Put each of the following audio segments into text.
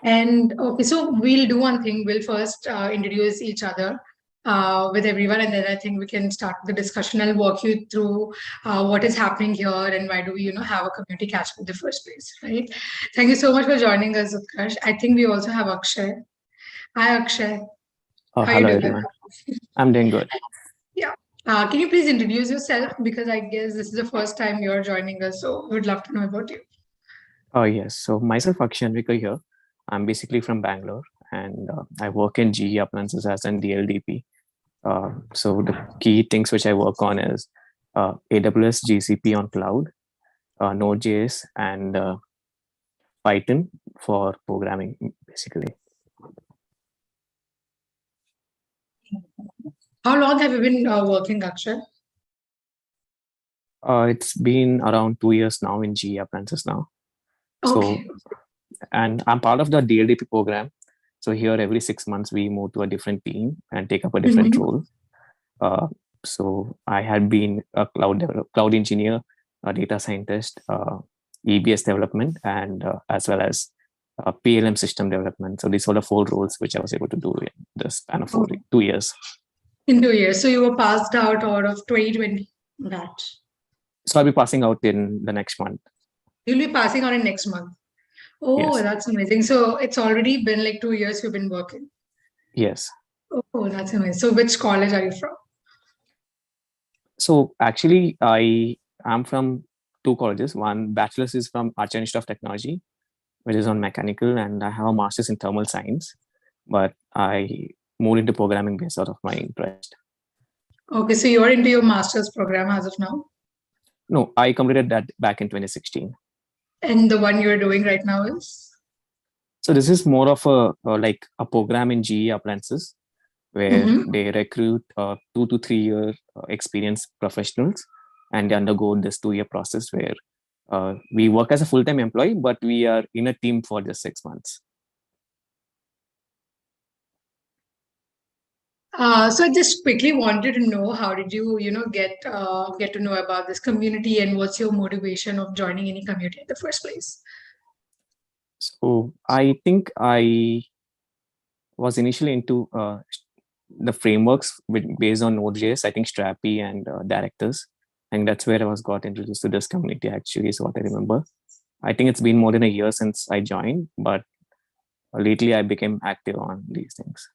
And okay, so we'll do one thing. We'll first introduce each other with everyone, and then I think we can start the discussion. I'll walk you through what is happening here and why do we, have a community catch in the first place, right? Thank you so much for joining us, Utkarsh. I think we also have Akshay. Hi, Akshay. How are you Hello, doing? everyone. I'm doing good. Yeah. Can you please introduce yourself? Because I guess this is the first time you're joining us, so we would love to know about you. Yes. So myself, Akshay Anvika here. I'm basically from Bangalore, and I work in GE Appliances as an DLDP. So the key things which I work on is AWS GCP on cloud, Node.js, and Python for programming, basically. How long have you been working, Akshay? It's been around 2 years now in GE Appliances now. Okay. So, and I'm part of the DLDP program. So here, every 6 months, we move to a different team and take up a different role. So I had been a cloud engineer, a data scientist, EBS development, and as well as PLM system development. So these were the 4 roles which I was able to do in the span of 2 years. In 2 years. So you were passed out of 2020 batch. So I'll be passing out in the next month. You'll be passing on in next month. Oh, yes. That's amazing. So it's already been like 2 years you've been working. Yes. Oh, that's amazing. So which college are you from? So actually, I am from 2 colleges. One bachelor's is from Archer Institute of Technology, which is on mechanical, and I have a master's in thermal science. But I moved into programming based out of my interest. Okay, so you're into your master's program as of now? No, I completed that back in 2016. And the one you're doing right now is? So this is more of a program in GE Appliances, where they recruit 2 to 3 year experienced professionals, and they undergo this 2-year process where we work as a full-time employee, but we are in a team for just 6 months. So I just quickly wanted to know, how did you, get to know about this community, and what's your motivation of joining any community in the first place? So I think I was initially into the frameworks based on Node.js, I think Strapi and Directors. And that's where I got introduced to this community, actually, is what I remember. I think it's been more than a year since I joined, but lately I became active on these things.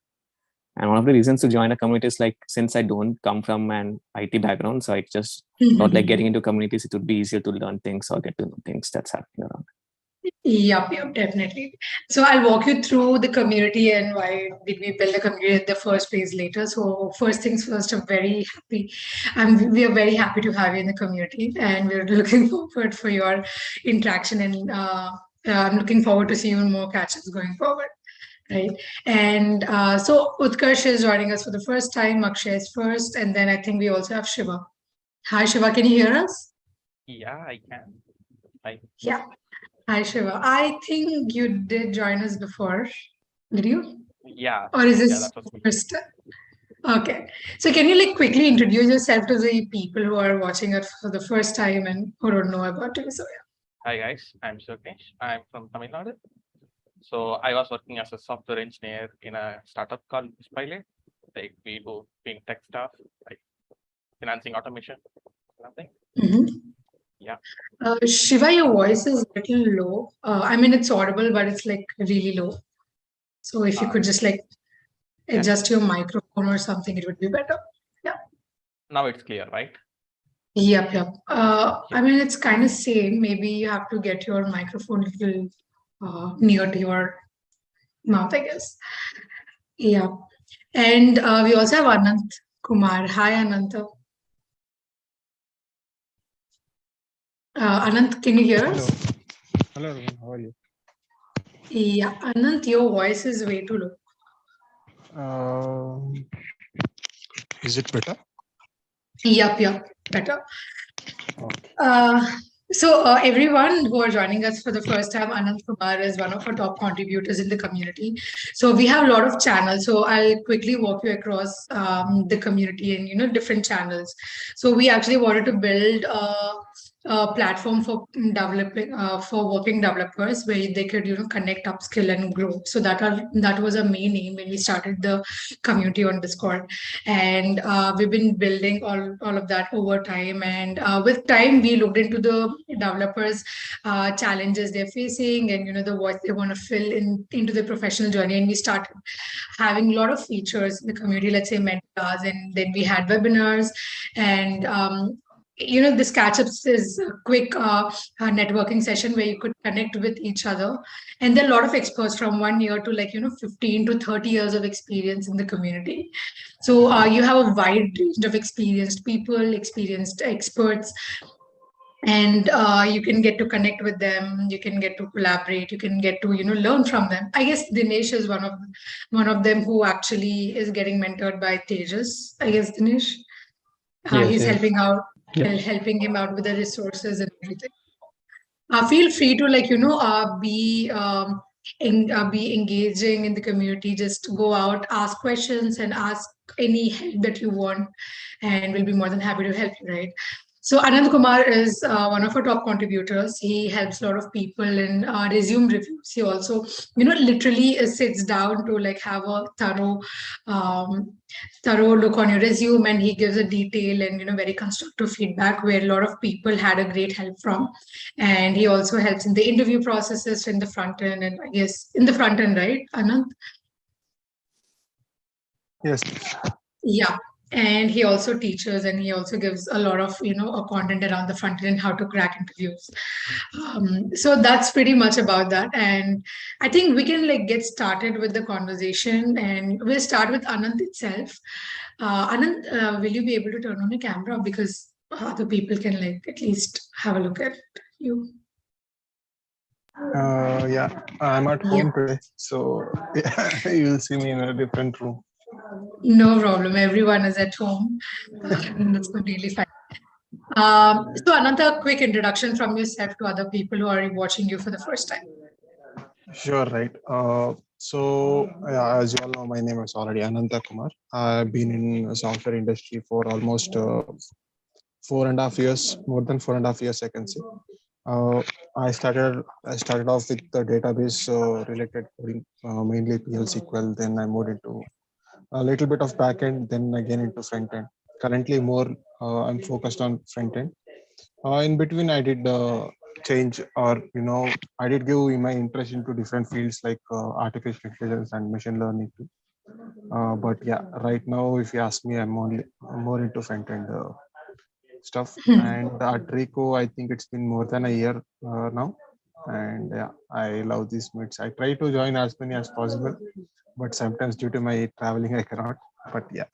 And one of the reasons to join a community is since I don't come from an IT background, so I just thought getting into communities, it would be easier to learn things or get to know things that's happening around. Yep, definitely. So I'll walk you through the community and why did we build a community in the first place later. So first things first, we are very happy to have you in the community, and we're looking forward for your interaction, and I'm looking forward to see you in more catches going forward. Right. And so Utkarsh is joining us for the first time, Akshay is first, and then I think we also have Shiva. Hi, Shiva, can you hear us? Yeah, I can. Hi. Yeah. Hi, Shiva. I think you did join us before. Did you? Yeah. Or is this first? Okay. So can you quickly introduce yourself to the people who are watching us for the first time and who don't know about you? So yeah. Hi guys, I'm Sukesh. I'm from Tamil Nadu. So I was working as a software engineer in a startup called Spilot. We do tech stuff, like financing automation, something. Yeah. Shiva, your voice is a little low. I mean, it's audible, but it's really low. So if you could just adjust your microphone or something, it would be better. Yeah. Now it's clear, right? Yep. I mean, it's kind of same. Maybe you have to get your microphone a little near to your mouth, I guess. Yeah. And we also have Anant Kumar. Hi, Anant. Anant, can you hear us? Hello, everyone. How are you? Yeah, Anant, your voice is way too low. Is it better? Yep, better. Okay. So everyone who are joining us for the first time, Anant Kumar is one of our top contributors in the community. So we have a lot of channels. So I'll quickly walk you across the community and different channels. So we actually wanted to build platform for developing for working developers where they could connect, upskill, and grow. So that was our main aim when we started the community on Discord, and we've been building all of that over time. And with time, we looked into the developers' challenges they're facing, and the what they want to fill into their professional journey. And we started having a lot of features in the community, let's say mentors, and then we had webinars, and this catch-ups is a quick networking session where you could connect with each other. And there are a lot of experts from 1 year to 15 to 30 years of experience in the community. So you have a wide range of experienced people, experienced experts, and you can get to connect with them, you can get to collaborate, you can get to learn from them. I guess Dinesh is one of them who actually is getting mentored by Tejas. I guess Dinesh, he's helping out. Helping him out with the resources and everything. Feel free to be engaging in the community. Just go out, ask questions, and ask any help that you want, and we'll be more than happy to help you. Right. So Anand Kumar is one of our top contributors. He helps a lot of people in resume reviews. He also, literally sits down to have a thorough look on your resume, and he gives a detailed and very constructive feedback where a lot of people had a great help from. And he also helps in the interview processes in the front end, and I guess in the front end, right, Anand? Yes. Yeah. And he also teaches, and he also gives a lot of content around the front end and how to crack interviews. So that's pretty much about that. And I think we can get started with the conversation, and we'll start with Anand itself. Anand, will you be able to turn on your camera, because other people can at least have a look at you? Yeah, I'm at home today, so you'll see me in a different room. No problem. Everyone is at home. That's completely fine. So another quick introduction from yourself to other people who are watching you for the first time. Sure, right. So as you all know, my name is already Ananta Kumar. I've been in the software industry for almost 4.5 years, more than 4.5 years, I can say. I started off with the database related coding, mainly PL SQL. Then I moved into a little bit of backend, then again into front end. Currently, more I'm focused on front end. In between, I did change, or I did give my interest into different fields like artificial intelligence and machine learning too. But yeah, right now, if you ask me, I'm more into front end stuff. And at Rico, I think it's been more than a year now. And yeah, I love these meets. I try to join as many as possible, but sometimes due to my traveling, I cannot. But yeah.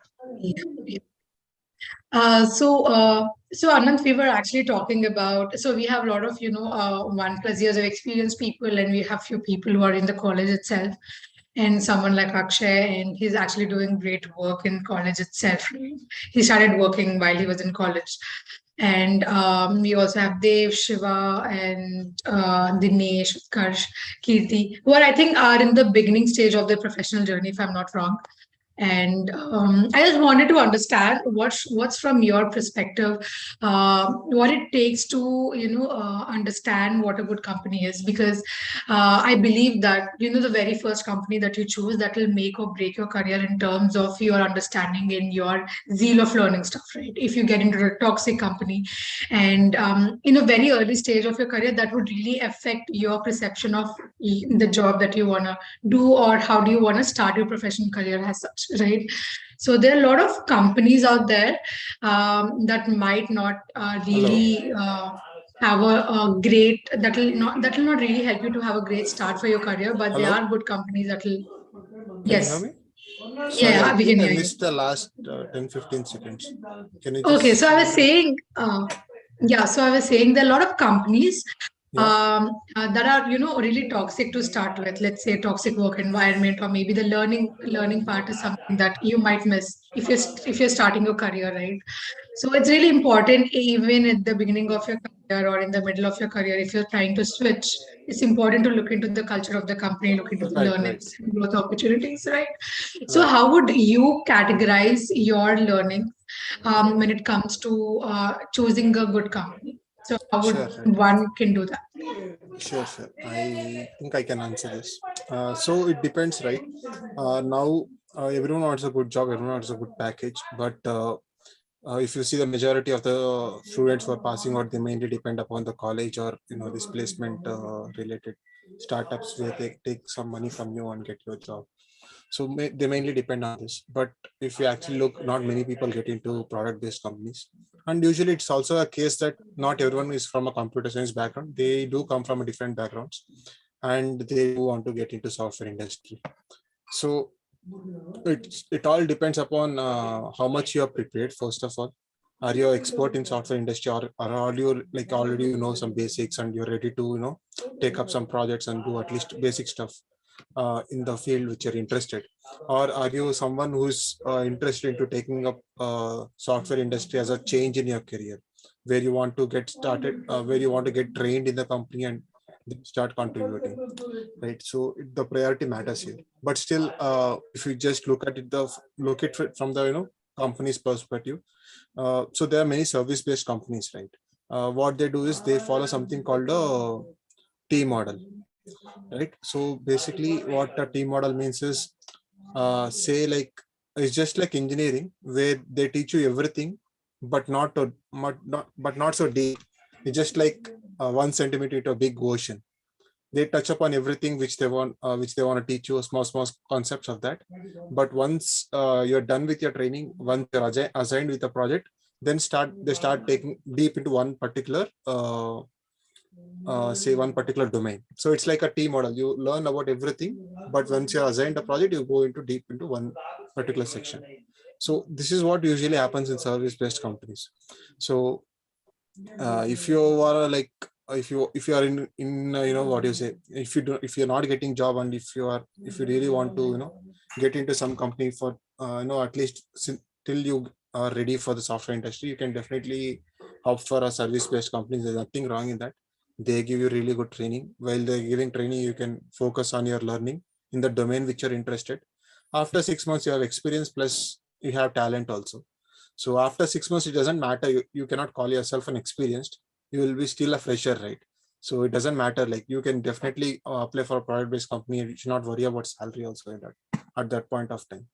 So Anand, we were actually talking about, so we have a lot of 1+ years of experienced people, and we have few people who are in the college itself, and someone like Akshay, and he's actually doing great work in college itself. He started working while he was in college. And we also have Dev, Shiva, and Dinesh, Karsh, Kirti, who I think are in the beginning stage of their professional journey, if I'm not wrong. And I just wanted to understand what's from your perspective, what it takes to understand what a good company is, because I believe that the very first company that you choose, that will make or break your career in terms of your understanding and your zeal of learning stuff, right? If you get into a toxic company, and in a very early stage of your career, that would really affect your perception of the job that you want to do, or how do you want to start your professional career as such. Right. So there are a lot of companies out there that might not really have a great, that will not really help you to have a great start for your career, but there are good companies that will. Yes. Can you hear me? Yeah, we can hear you. I missed the last 10-15 seconds. Can you just... Okay, so I was saying, so I was saying there are a lot of companies that are really toxic to start with. Let's say toxic work environment, or maybe the learning part is something that you might miss if you're starting your career, right? So it's really important, even at the beginning of your career or in the middle of your career, if you're trying to switch, it's important to look into the culture of the company, look into the learnings, growth opportunities, right? So how would you categorize your learning when it comes to choosing a good company? So how would Sure, right. one can do that? Sure. I think I can answer this. So it depends, right? Now, everyone wants a good job, everyone wants a good package, but if you see the majority of the students who are passing out, they mainly depend upon the college or this placement related startups where they take some money from you and get your job. So they mainly depend on this. But if you actually look, not many people get into product based companies, and usually it's also a case that not everyone is from a computer science background. They do come from a different backgrounds, and they do want to get into software industry. So it all depends upon how much you are prepared. First of all, are you an expert in software industry, or are you like already some basics and you're ready to take up some projects and do at least basic stuff in the field which you're interested, or are you someone who's interested into taking up software industry as a change in your career, where you want to get started, where you want to get trained in the company and then start contributing, right? So the priority matters here. But still, if you just look at it from the company's perspective, so there are many service based companies, right? What they do is they follow something called a T model, right? So basically what a T model means is, say like, it's just like engineering where they teach you everything, but not so deep. It's just like 1 centimeter to a big ocean. They touch upon everything which they want to teach you, small concepts of that. But once you're done with your training, once you're assigned with a project, then they start taking deep into one particular say one particular domain. So it's like a T model. You learn about everything, but once you're assigned a project, you go into deep into one particular section. So this is what usually happens in service based companies. So if you are like, if you are in what you say, if you're not getting job, and if you really want to get into some company for at least till you are ready for the software industry, you can definitely opt for a service based company. There's nothing wrong in that. They give you really good training. While they're giving training, you can focus on your learning in the domain which you're interested. After 6 months, you have experience, plus you have talent also. So after 6 months, it doesn't matter. You cannot call yourself an experienced. You will be still a fresher, right? So it doesn't matter. Like, you can definitely apply for a product-based company, and you should not worry about salary also at that point of time.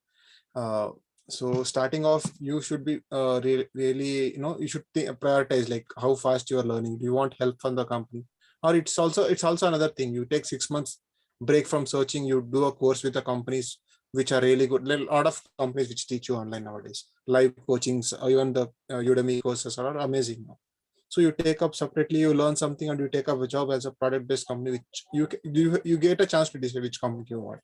So starting off, you should be really, you should prioritize like how fast you are learning. Do you want help from the company? Or it's also another thing. You take 6 months break from searching. You do a course with the companies which are really good. A lot of companies which teach you online nowadays, live coachings, or even the Udemy courses are amazing now. So you take up separately, you learn something, and you take up a job as a product-based company, which you get a chance to decide which company you want,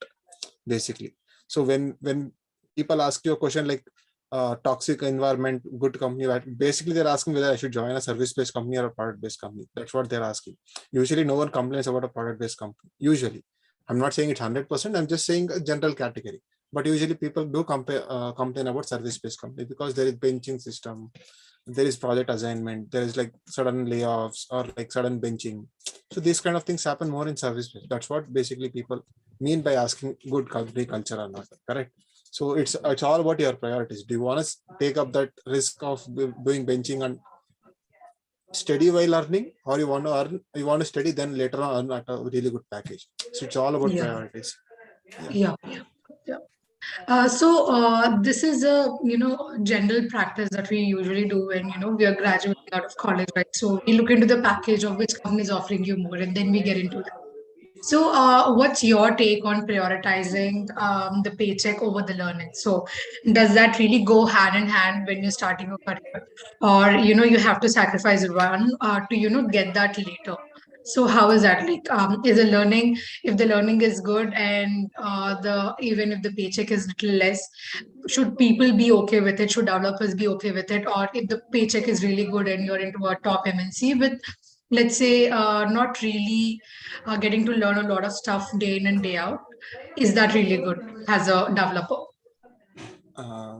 basically. So when people ask you a question like toxic environment, good company, basically they're asking whether I should join a service-based company or a product-based company. That's what they're asking. Usually, no one complains about a product-based company. Usually, I'm not saying it's 100%. I'm just saying a general category. But usually people do complain about service-based company because there is benching system, there is project assignment, there is like sudden layoffs or like sudden benching. So these kind of things happen more in service-based. That's what basically people mean by asking good company culture or not. Correct. So it's all about your priorities. Do you want to take up that risk of doing benching and study while learning, or you want to study, then later on earn at a really good package? So it's all about Yeah, priorities. yeah, yeah. Yeah. This is a general practice that we usually do when we are graduating out of college, right? So we look into the package of which company is offering you more, and then we get into that. So, what's your take on prioritizing the paycheck over the learning? So, does that really go hand in hand when you're starting a career, or you have to sacrifice one to get that later? So, how is that like? Is the learning, if the learning is good and the even if the paycheck is little less, should people be okay with it? Should developers be okay with it? Or if the paycheck is really good and you're into a top MNC with, let's say, not really getting to learn a lot of stuff day in and day out, is that really good as a developer?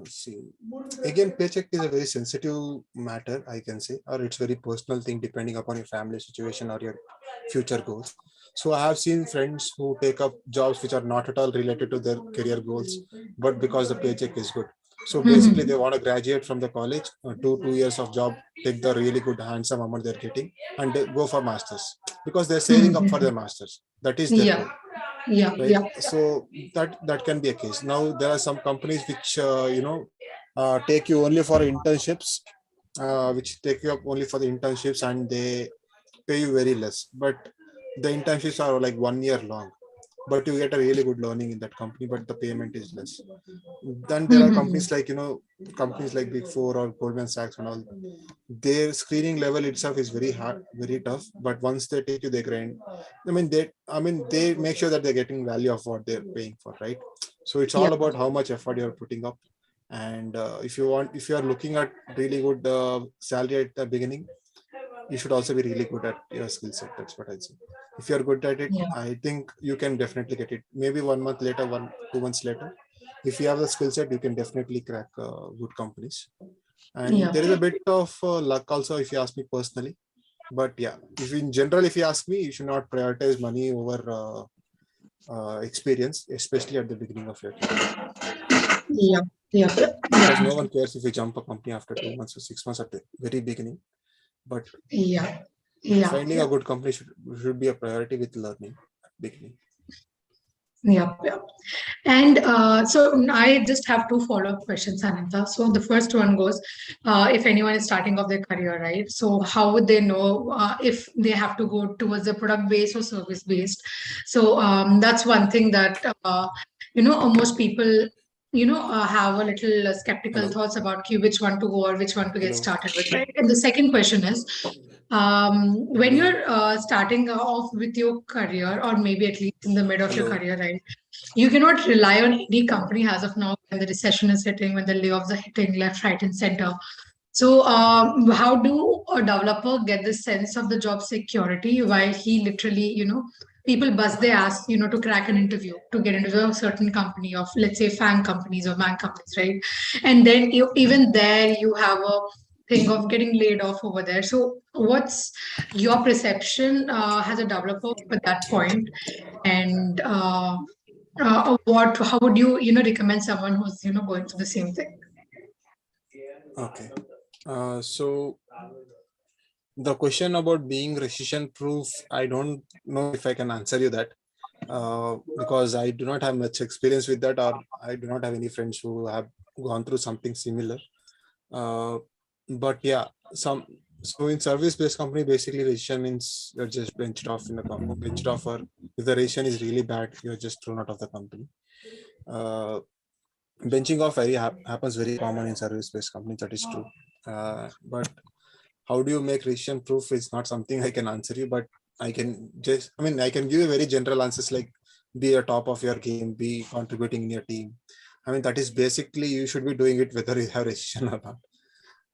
See, again, paycheck is a very sensitive matter, I can say, or it's very personal thing depending upon your family situation or your future goals. So I have seen friends who take up jobs which are not at all related to their career goals, but because the paycheck is good. So basically, they want to graduate from the college, 2 years of job, take the really good handsome amount they're getting, and they go for masters because they're saving up for their masters. That is their goal, Yeah. right? So that can be a case. Now there are some companies which take you only for internships, which take you up only for the internships, and they pay you very less. But the internships are like 1 year long, but you get a really good learning in that company, but the payment is less. Then there are companies like companies like Big Four or Goldman Sachs and all. Their screening level itself is very hard, very tough. But once they take you, they grind. They make sure that they're getting value of what they're paying for, right? So it's all about how much effort you're putting up. And if you are looking at really good salary at the beginning, you should also be really good at your skill set. That's what I'd say. If you're good at it, I think you can definitely get it. Maybe 1 month later, 2 months later, if you have the skill set, you can definitely crack good companies. And there is a bit of luck also, if you ask me personally. But yeah, if in general, if you ask me, you should not prioritize money over experience, especially at the beginning of your career. Because no one cares if you jump a company after 2 months or 6 months at the very beginning. But finding a good company should be a priority with learning at the beginning. And so I just have two follow-up questions, Ananta. So the first one goes, if anyone is starting off their career, right? So how would they know if they have to go towards the product-based or service-based? So that's one thing that, most people, have a little skeptical thoughts about which one to go or which one to get started with, right? And the second question is, when you're starting off with your career, or maybe at least in the mid of your career, right, you cannot rely on any company as of now when the recession is hitting, when the layoffs are hitting left, right, and center. So how do a developer get the sense of the job security while he literally, people bust their ass, to crack an interview, to get into a certain company of, let's say, FANG companies or MANG companies, right? And then even there you have a thing of getting laid off over there. So what's your perception as a developer at that point? And how would you, recommend someone who's, going through the same thing? Okay. So the question about being recession proof, I don't know if I can answer you that because I do not have much experience with that, or I do not have any friends who have gone through something similar. But yeah, so in service-based company, basically recession means you're just benched off in a company, benched off, or if the recession is really bad, you're just thrown out of the company. Benching off happens very common in service-based companies. That is true. But how do you make recession proof is not something I can answer you, but I can give you very general answers like be a top of your game, be contributing in your team. That is basically you should be doing it whether you have recession or not.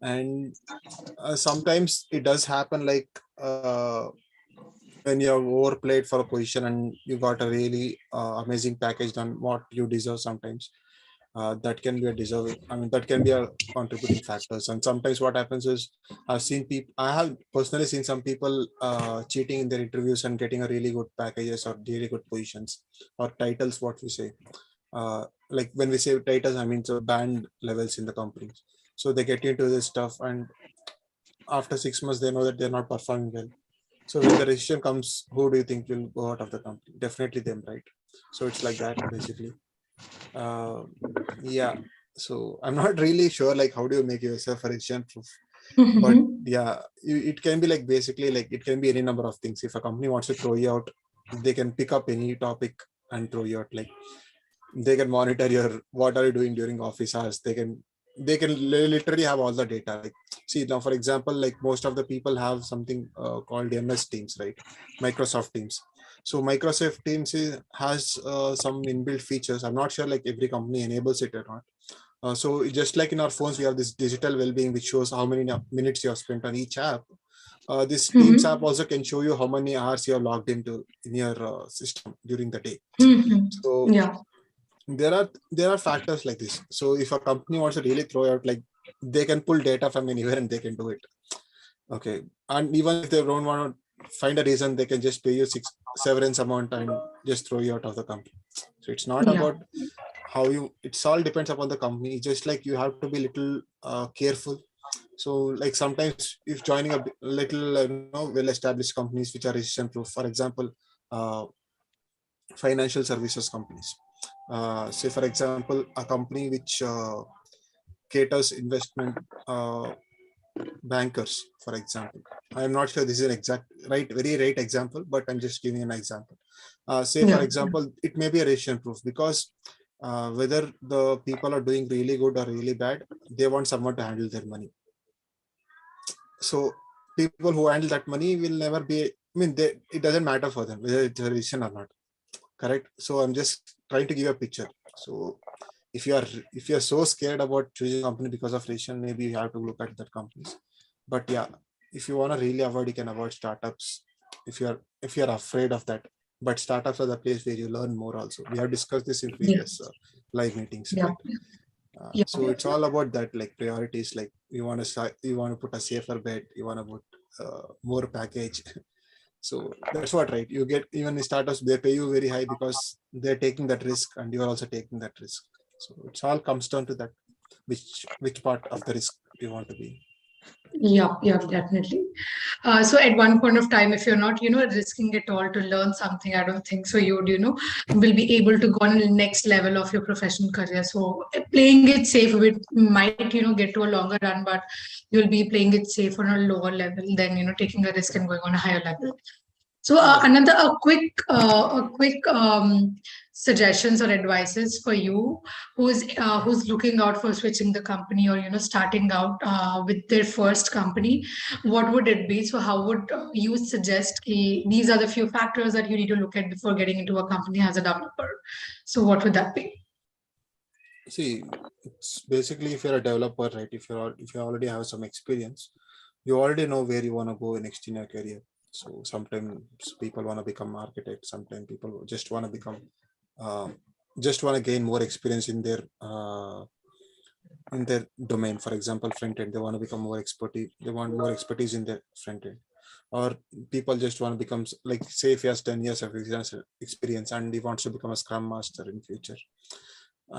And sometimes it does happen like when you have overplayed for a position and you got a really amazing package on what you deserve sometimes. That can be a deserving, that can be a contributing factors. And sometimes what happens is I have personally seen some people cheating in their interviews and getting a really good packages or really good positions or titles, what we say. Like when we say titles, so band levels in the companies. So they get into this stuff and after 6 months, they know that they're not performing well. So when the recession comes, who do you think will go out of the company? Definitely them, right? So it's like that basically. Yeah, so I'm not really sure like how do you make yourself a recession proof. But yeah, it can be like basically like it can be any number of things. If a company wants to throw you out, they can pick up any topic and throw you out. Like they can monitor what are you doing during office hours. They can literally have all the data. Like see now, for example, like most of the people have something called MS Teams, right? Microsoft Teams. So Microsoft Teams has some inbuilt features. I'm not sure like every company enables it or not. So just like in our phones, we have this digital well-being, which shows how many minutes you have spent on each app. This Teams app also can show you how many hours you are logged into in your system during the day. So there are factors like this. So if a company wants to really throw out, like they can pull data from anywhere and they can do it. Okay, and even if they don't want to find a reason, they can just pay you severance amount and just throw you out of the company. So it's not about how you, it's all depends upon the company. Just like you have to be little careful. So like sometimes if joining a little well-established companies which are recession proof, for example, financial services companies, say for example a company which caters investment bankers, for example. I am not sure this is an exact very right example, but I'm just giving an example. Say for Yeah. example, it may be a recession proof because whether the people are doing really good or really bad, they want someone to handle their money. So people who handle that money will never be, it doesn't matter for them whether it's a recession or not. Correct. So I'm just trying to give a picture. So if you are so scared about choosing a company because of recession, maybe you have to look at that companies. But yeah, if you want to really avoid, you can avoid startups if you're afraid of that. But startups are the place where you learn more also. We have discussed this in previous live meetings, Yeah. right? Yeah. So it's all about that, like priorities. Like you want to put a safer bet, you want to put more package. So that's what, right? You get, even in startups, they pay you very high because they're taking that risk and you're also taking that risk. So it's all comes down to that, which part of the risk you want to be. Yeah, definitely. So at one point of time, if you're not, risking it all to learn something, I don't think so you would, will be able to go on the next level of your professional career. So playing it safe might, get to a longer run, but you'll be playing it safe on a lower level than, taking a risk and going on a higher level. So a quick suggestions or advices for you who's looking out for switching the company or starting out with their first company. What would it be? So how would you suggest these are the few factors that you need to look at before getting into a company as a developer? So what would that be? See, it's basically if you're a developer, right? If you already have some experience, you already know where you want to go next in your career. So sometimes people want to become architect. Sometimes people just want to become, just want to gain more experience in their domain. For example, front end, they want to become more expertise. They want more expertise in their front end. Or people just want to become, like, say if he has 10 years of experience and he wants to become a scrum master in future.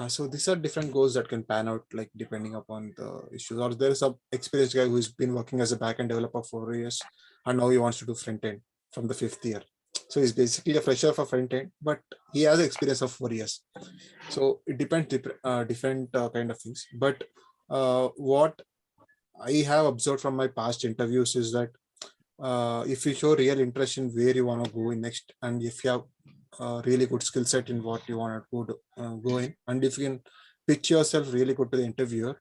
So these are different goals that can pan out, like depending upon the issues. Or there is a experienced guy who's been working as a backend developer for 4 years and now he wants to do front end from the 5th year. So he's basically a fresher for front end, but he has experience of 4 years. So it depends different kind of things. But what I have observed from my past interviews is that if you show real interest in where you want to go in next, and if you have really good skill set in what you want to go in, and if you can pitch yourself really good to the interviewer,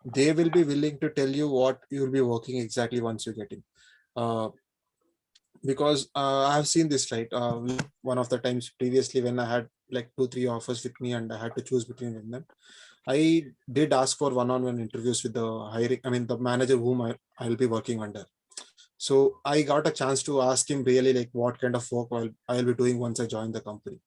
they will be willing to tell you what you will be working exactly once you get in. Because I have seen this, right? One of the times previously when I had like 2-3 offers with me and I had to choose between them, I did ask for one-on-one interviews with the manager whom I'll be working under. So I got a chance to ask him really like what kind of work I'll be doing once I join the company.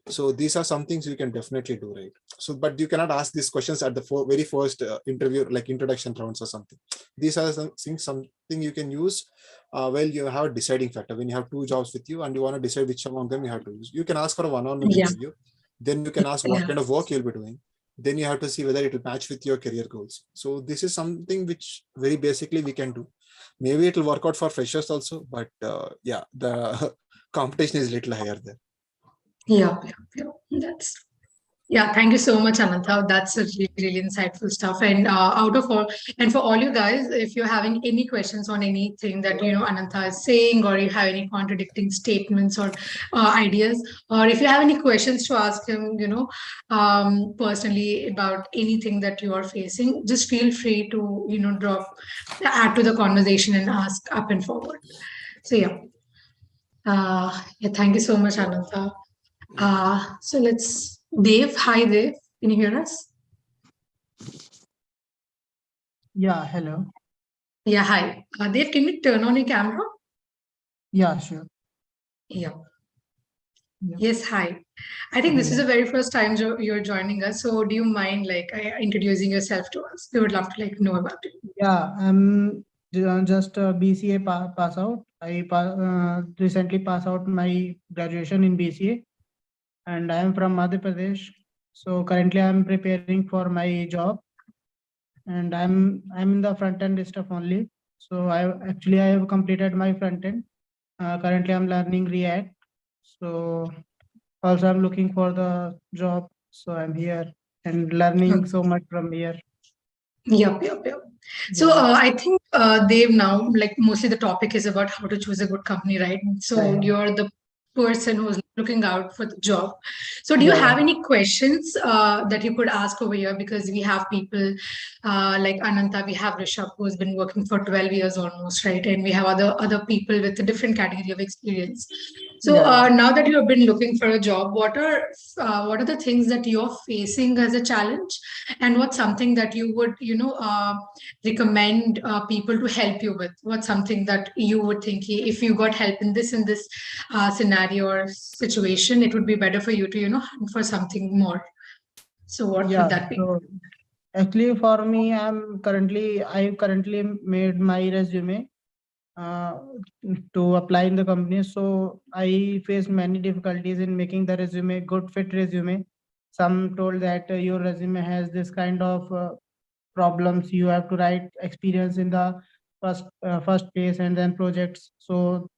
So these are some things you can definitely do, right? So, but you cannot ask these questions at the very first interview, like introduction rounds or something. These are something you can use you have a deciding factor. When you have 2 jobs with you and you want to decide which among them you have to use, you can ask for a one-on-one interview. Then you can ask what kind of work you'll be doing. Then you have to see whether it will match with your career goals. So this is something which very basically we can do. Maybe it will work out for freshers also, but the competition is a little higher there. Thank you so much, Anantha. That's a really, really insightful stuff. And for all you guys, if you're having any questions on anything that Anantha is saying, or you have any contradicting statements or ideas, or if you have any questions to ask him, personally about anything that you are facing, just feel free to add to the conversation and ask up and forward. So thank you so much, Anantha. So let's. Dave, hi Dave. Can you hear us? Yeah, hello. Yeah, hi. Dave, can you turn on your camera? Yeah, sure. Yeah. Yes, hi. I think this is the very first time you're joining us. So do you mind introducing yourself to us? We would love to know about it. Yeah, I'm just a BCA pass out. I recently passed out my graduation in BCA, and I am from Madhya Pradesh. So currently I'm preparing for my job, and I'm in the front end stuff only. So I have completed my front end. Currently I'm learning React. So also I'm looking for the job. So I'm here and learning so much from here. Yep. So Yeah. I think they've now, like, mostly the topic is about how to choose a good company, right? So Yeah. you're the person who's looking out for the job. So do you Yeah, have yeah. any questions that you could ask over here? Because we have people like Ananta, we have Rishabh who's been working for 12 years almost, right? And we have other people with a different category of experience. So Yeah. now that you have been looking for a job, what are the things that you're facing as a challenge, and what's something that you would recommend people to help you with? What's something that you would think, "Hey, if you got help in this scenario or situation, it would be better for you to hunt for something more"? So what would Yeah. that be? So actually for me, I currently made my resume uh, to apply in the company. So I faced many difficulties in making the resume good fit resume. Some told that your resume has this kind of problems. You have to write experience in the first place and then projects. So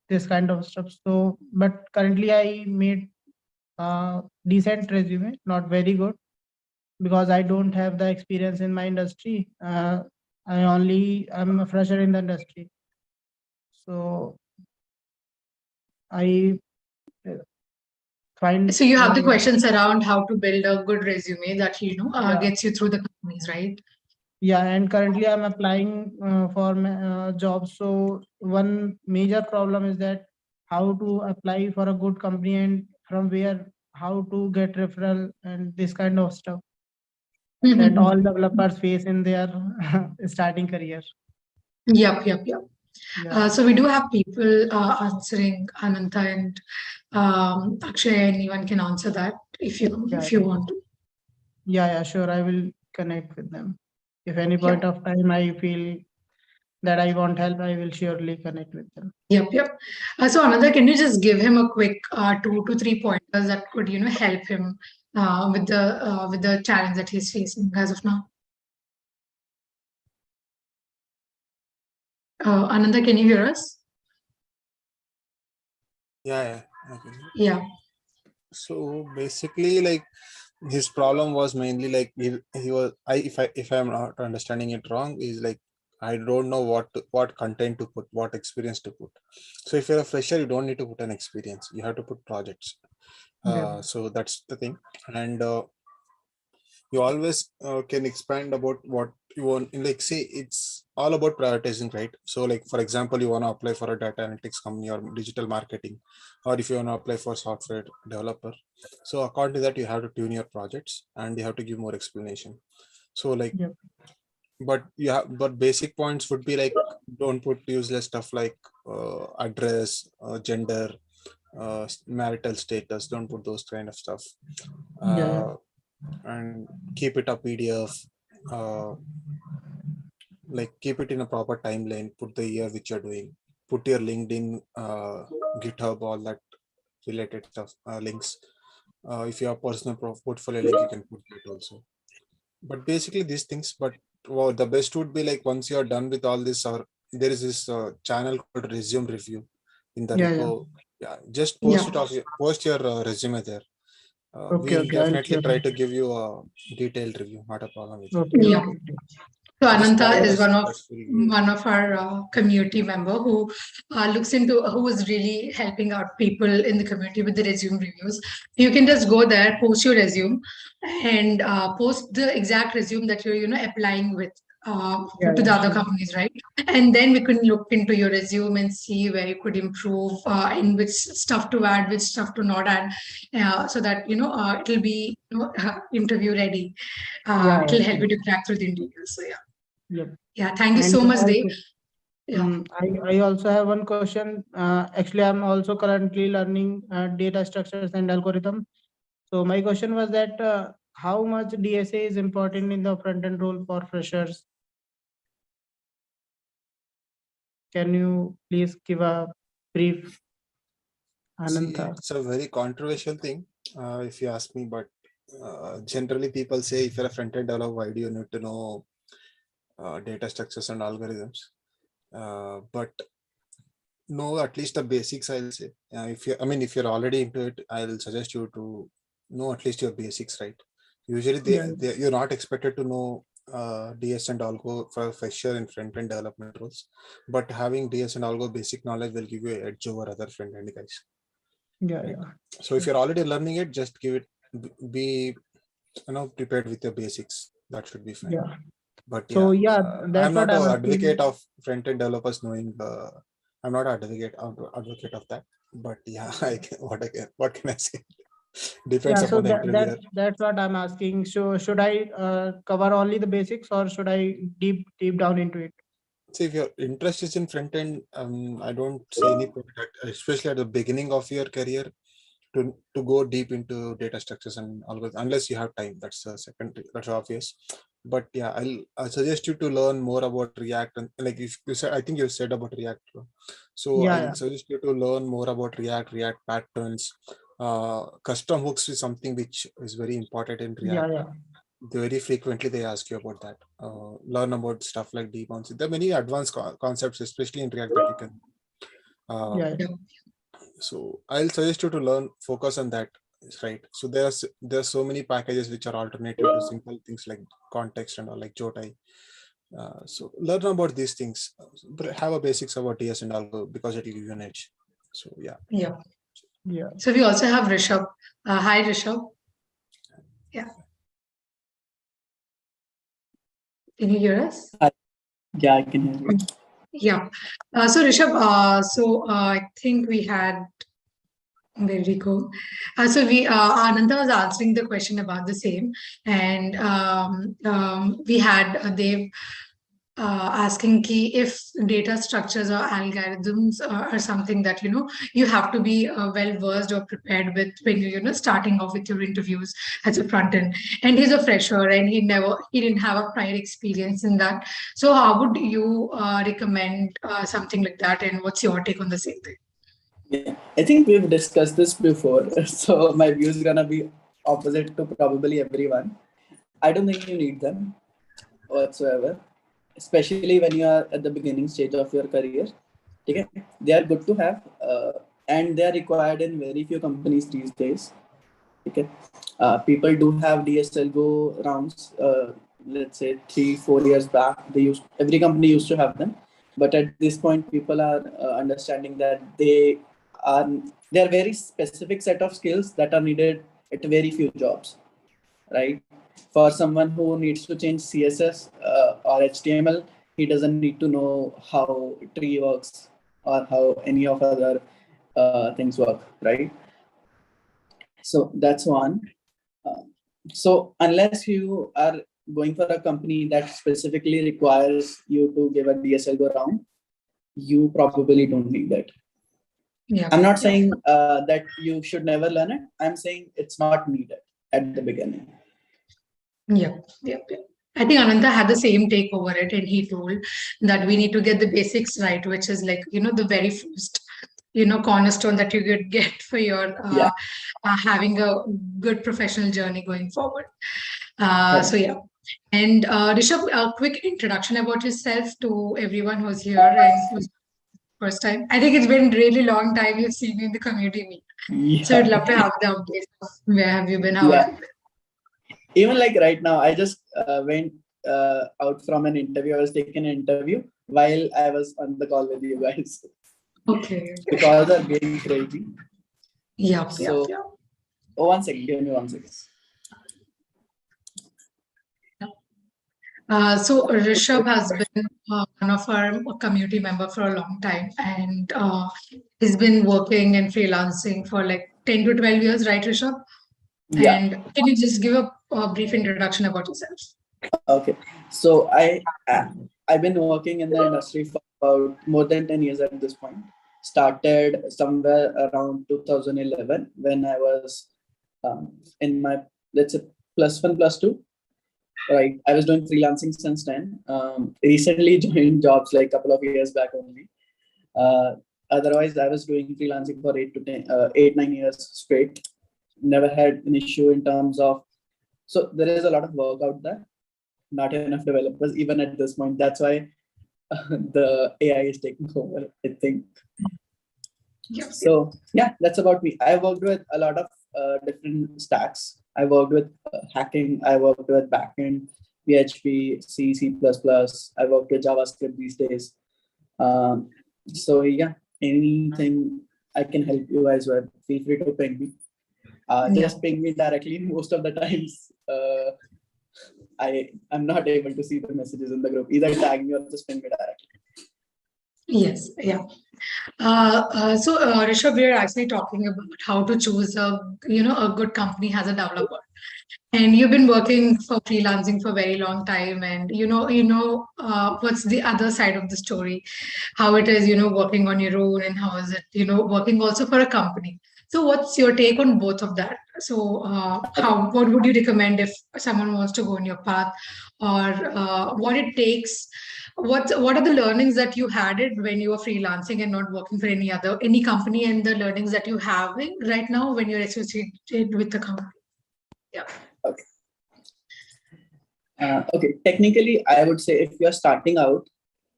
this kind of stuff. So but currently I made decent resume, not very good, because I don't have the experience in my industry. I'm a fresher in the industry. So I find So you have the questions around how to build a good resume that yeah, gets you through the companies, right? yeah, and currently I'm applying for jobs. So one major problem is that how to apply for a good company and from where, how to get referral and this kind of stuff that all developers face in their starting career. Yep. Yeah, So we do have people answering, Ananta and Akshay. Anyone can answer that if you yeah, want to. yeah, sure. I will connect with them. If any Yep. point of time I feel that I want help, I will surely connect with them. Yep. So Ananta, can you just give him a quick 2 to 3 pointers that could help him with the challenge that he's facing as of now? Ananta, can you hear us? Yeah. Okay. Yeah. So basically, like his problem was mainly like he was if I'm not understanding it wrong, is like I don't know what content to put, what experience to put. So if you're a fresher, you don't need to put an experience. You have to put projects. Yeah, So that's the thing, and you always can expand about what you want. Like say it's all about prioritizing, right? So like for example, you want to apply for a data analytics company or digital marketing, or if you want to apply for software developer. So according to that, you have to tune your projects and you have to give more explanation. So like, yeah, but basic points would be like, don't put useless stuff like address, gender, marital status. Don't put those kind of stuff. yeah, And keep it a PDF. Uh, like keep it in a proper timeline. Put the year which you're doing. Put your LinkedIn, GitHub, all that related stuff, links. If you have personal portfolio link, you can put it also. But basically these things. But the best would be like once you are done with all this, or there is this channel called Resume Review in the yeah. repo. Yeah, just Yeah. post your resume there. Okay, We'll okay. I'll definitely share. try to give you a detailed review. Not a problem with it. Okay, Yeah. okay. So Just Ananta follow is us. That's really great. one of our community member who who is really helping out people in the community with the resume reviews. You can just go there, post your resume, and post the exact resume that you're applying with Yeah, to the yeah, other sure. companies, right? And then we can look into your resume and see where you could improve, in which stuff to add, which stuff to not add, so that it'll be interview ready. Yeah, It'll help sure. you to crack through the interview. So yeah. Yep. Yeah, thank you And so much, Dave. also, Yeah. I also have one question. Actually, I'm also currently learning data structures and algorithm. So my question was that how much DSA is important in the front end role for freshers? Can you please give a brief, See, Ananta? it's a very controversial thing, if you ask me. But generally people say if you're a front-end developer, why do you need to know data structures and algorithms? But know at least the basics, I'll say. If you're already into it, I'll suggest you to know at least your basics, right? Usually you're not expected to know DS and algo for fresher in front-end development roles, but having DS and algo basic knowledge will give you an edge over other front-end guys. Yeah. So if you're already learning it, just give it, be prepared with your basics. That should be fine. Yeah. But So yeah, that's I'm what not I'm an asking. advocate of front-end developers knowing. I'm not an advocate of that. But yeah, what can I say? Depends Yeah, so upon the interviewer. that's what I'm asking. So should I cover only the basics, or should I deep down into it? See, if your interest is in front end, I don't see any point, especially at the beginning of your career, to go deep into data structures and algorithms, unless you have time. That's secondary. That's obvious. But yeah, I'll suggest you to learn more about React, and like you said, I think you said about React. So Yeah, I'll suggest you to learn more about React patterns. Custom hooks is something which is very important in React. yeah. Very frequently they ask you about that. Learn about stuff like deep-ons. There are many advanced concepts, especially in React, that you can. Yeah. So I'll suggest you to focus on that, right? So there's so many packages which are alternative to simple things like context and all, like Jotai. So learn about these things. Have a basics about DS and algo, because it will give you an edge. So yeah. Yeah. So we also have Rishabh. Hi, Rishabh. Yeah. Can you hear us? Yeah, I can hear you. Yeah. So Rishabh, I think we had, where we go? So Ananda was answering the question about the same, and we had Dev asking key if data structures or algorithms are something that you have to be well versed or prepared with when you're starting off with your interviews as a front end. And he's a fresher and he didn't have a prior experience in that. So how would you recommend something like that, and what's your take on the same thing? Yeah, I think we've discussed this before, so my view is gonna be opposite to probably everyone. I don't think you need them whatsoever, especially when you are at the beginning stage of your career. Okay, they are good to have, and they are required in very few companies these days. Okay, people do have DSL Go rounds. Let's say 3-4 years back, every company used to have them, but at this point, people are understanding that they are very specific set of skills that are needed at very few jobs, right? For someone who needs to change CSS or HTML, he doesn't need to know how tree works or how any of other things work, right? So that's one. So unless you are going for a company that specifically requires you to give a DSL go round, you probably don't need that. Yeah. I'm not saying that you should never learn it. I'm saying it's not needed at the beginning. Yeah. I think Ananta had the same take over it, and he told that we need to get the basics right, which is like, the very first, cornerstone that you could get for your having a good professional journey going forward. So yeah. And Rishabh, a quick introduction about yourself to everyone who's here and who's first time. I think it's been really long time you've seen me in the community meet. Yeah. So I'd love to have the update of where have you been, how have you been? Even like right now, I just went out from an interview. I was taking an interview while I was on the call with you guys. Okay. The calls are getting crazy. Yeah. Oh, 1 second. Give me 1 second. So Rishabh has been one of our community member for a long time, and he's been working and freelancing for like 10 to 12 years, right, Rishabh? Yeah. And can you just give a brief introduction about yourself? Okay. So I've been working in the industry for about more than 10 years at this point. Started somewhere around 2011 when I was in my, let's say, +1, +2. Right. I was doing freelancing since then. Recently joined jobs like a couple of years back only. Otherwise, I was doing freelancing for 8 to 9 years straight. Never had an issue in terms of So there is a lot of work out there, not enough developers even at this point. That's why the AI is taking over, I think. Yep. So yeah, that's about me. I worked with a lot of different stacks. I worked with hacking. I worked with backend, PHP, C, C++. I worked with JavaScript these days. So yeah, anything I can help you guys with, feel free to ping me. Just ping me directly. Most of the times, I'm not able to see the messages in the group. Either tag me or just ping me directly. Yes, yeah. So Rishabh, we are actually talking about how to choose a good company as a developer. And you've been working for freelancing for a very long time, and what's the other side of the story, how it is working on your own, and how is it working also for a company. So what's your take on both of that? So what would you recommend if someone wants to go on your path, or what it takes? What are the learnings that you had it when you were freelancing and not working for any company, and the learnings that you have right now when you're associated with the company? Yeah. Okay. Okay. Technically, I would say if you're starting out,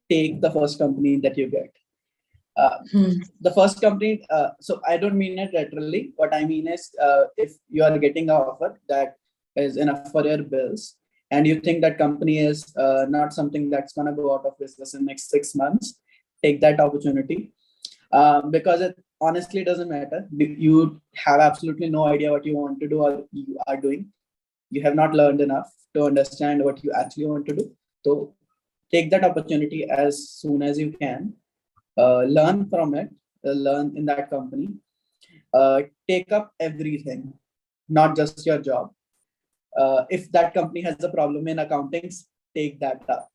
take the first company that you get. The first company, so I don't mean it literally. What I mean is, if you are getting an offer that is enough for your bills, and you think that company is not something that's going to go out of business in the next 6 months, take that opportunity. Because it honestly doesn't matter. You have absolutely no idea what you want to do or you are doing. You have not learned enough to understand what you actually want to do. So take that opportunity as soon as you can. Learn from it, learn in that company. Take up everything, not just your job. If that company has a problem in accounting, take that up,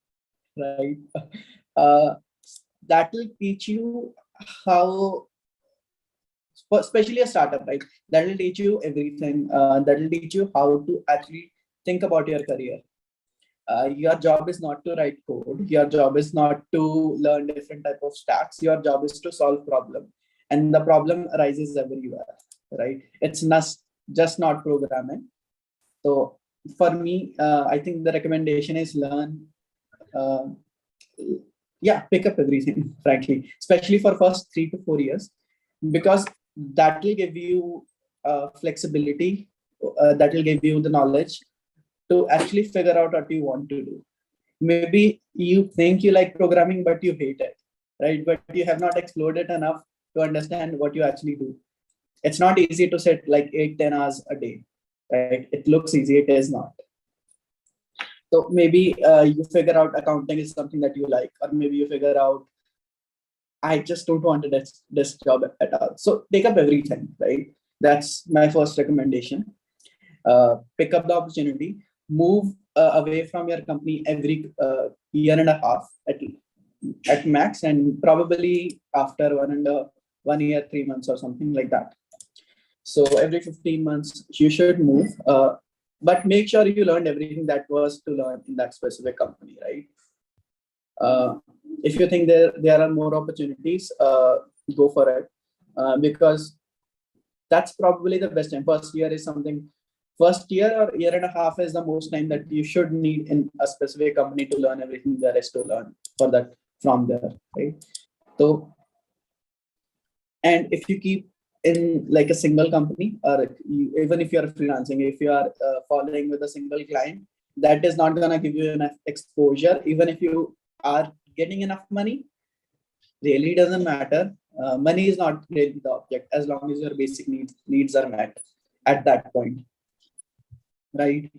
right? That will teach you how, especially a startup, right? That will teach you everything. That will teach you how to actually think about your career. Your job is not to write code. Your job is not to learn different type of stacks. Your job is to solve problem, and the problem arises everywhere, right? It's not just not programming. So for me, I think the recommendation is learn. Pick up everything, frankly, especially for first 3 to 4 years, because that will give you flexibility. That will give you the knowledge to actually figure out what you want to do. Maybe you think you like programming, but you hate it, right? But you have not explored it enough to understand what you actually do. It's not easy to sit like 8-10 hours a day, right? It looks easy, it is not. So maybe you figure out accounting is something that you like, or maybe you figure out, I just don't want this job at all. So take up everything, right? That's my first recommendation. Pick up the opportunity, move away from your company every year and a half at max, and probably after 1 year, 3 months or something like that. So every 15 months you should move, but make sure you learned everything that was to learn in that specific company, right? If you think there are more opportunities, go for it, because that's probably the best time. First year or year and a half is the most time that you should need in a specific company to learn everything there is to learn for that from there, right? So, and if you keep in like a single company, or even if you're freelancing, if you are following with a single client, that is not going to give you enough exposure. Even if you are getting enough money, really doesn't matter. Money is not really the object, as long as your basic needs are met at that point, right?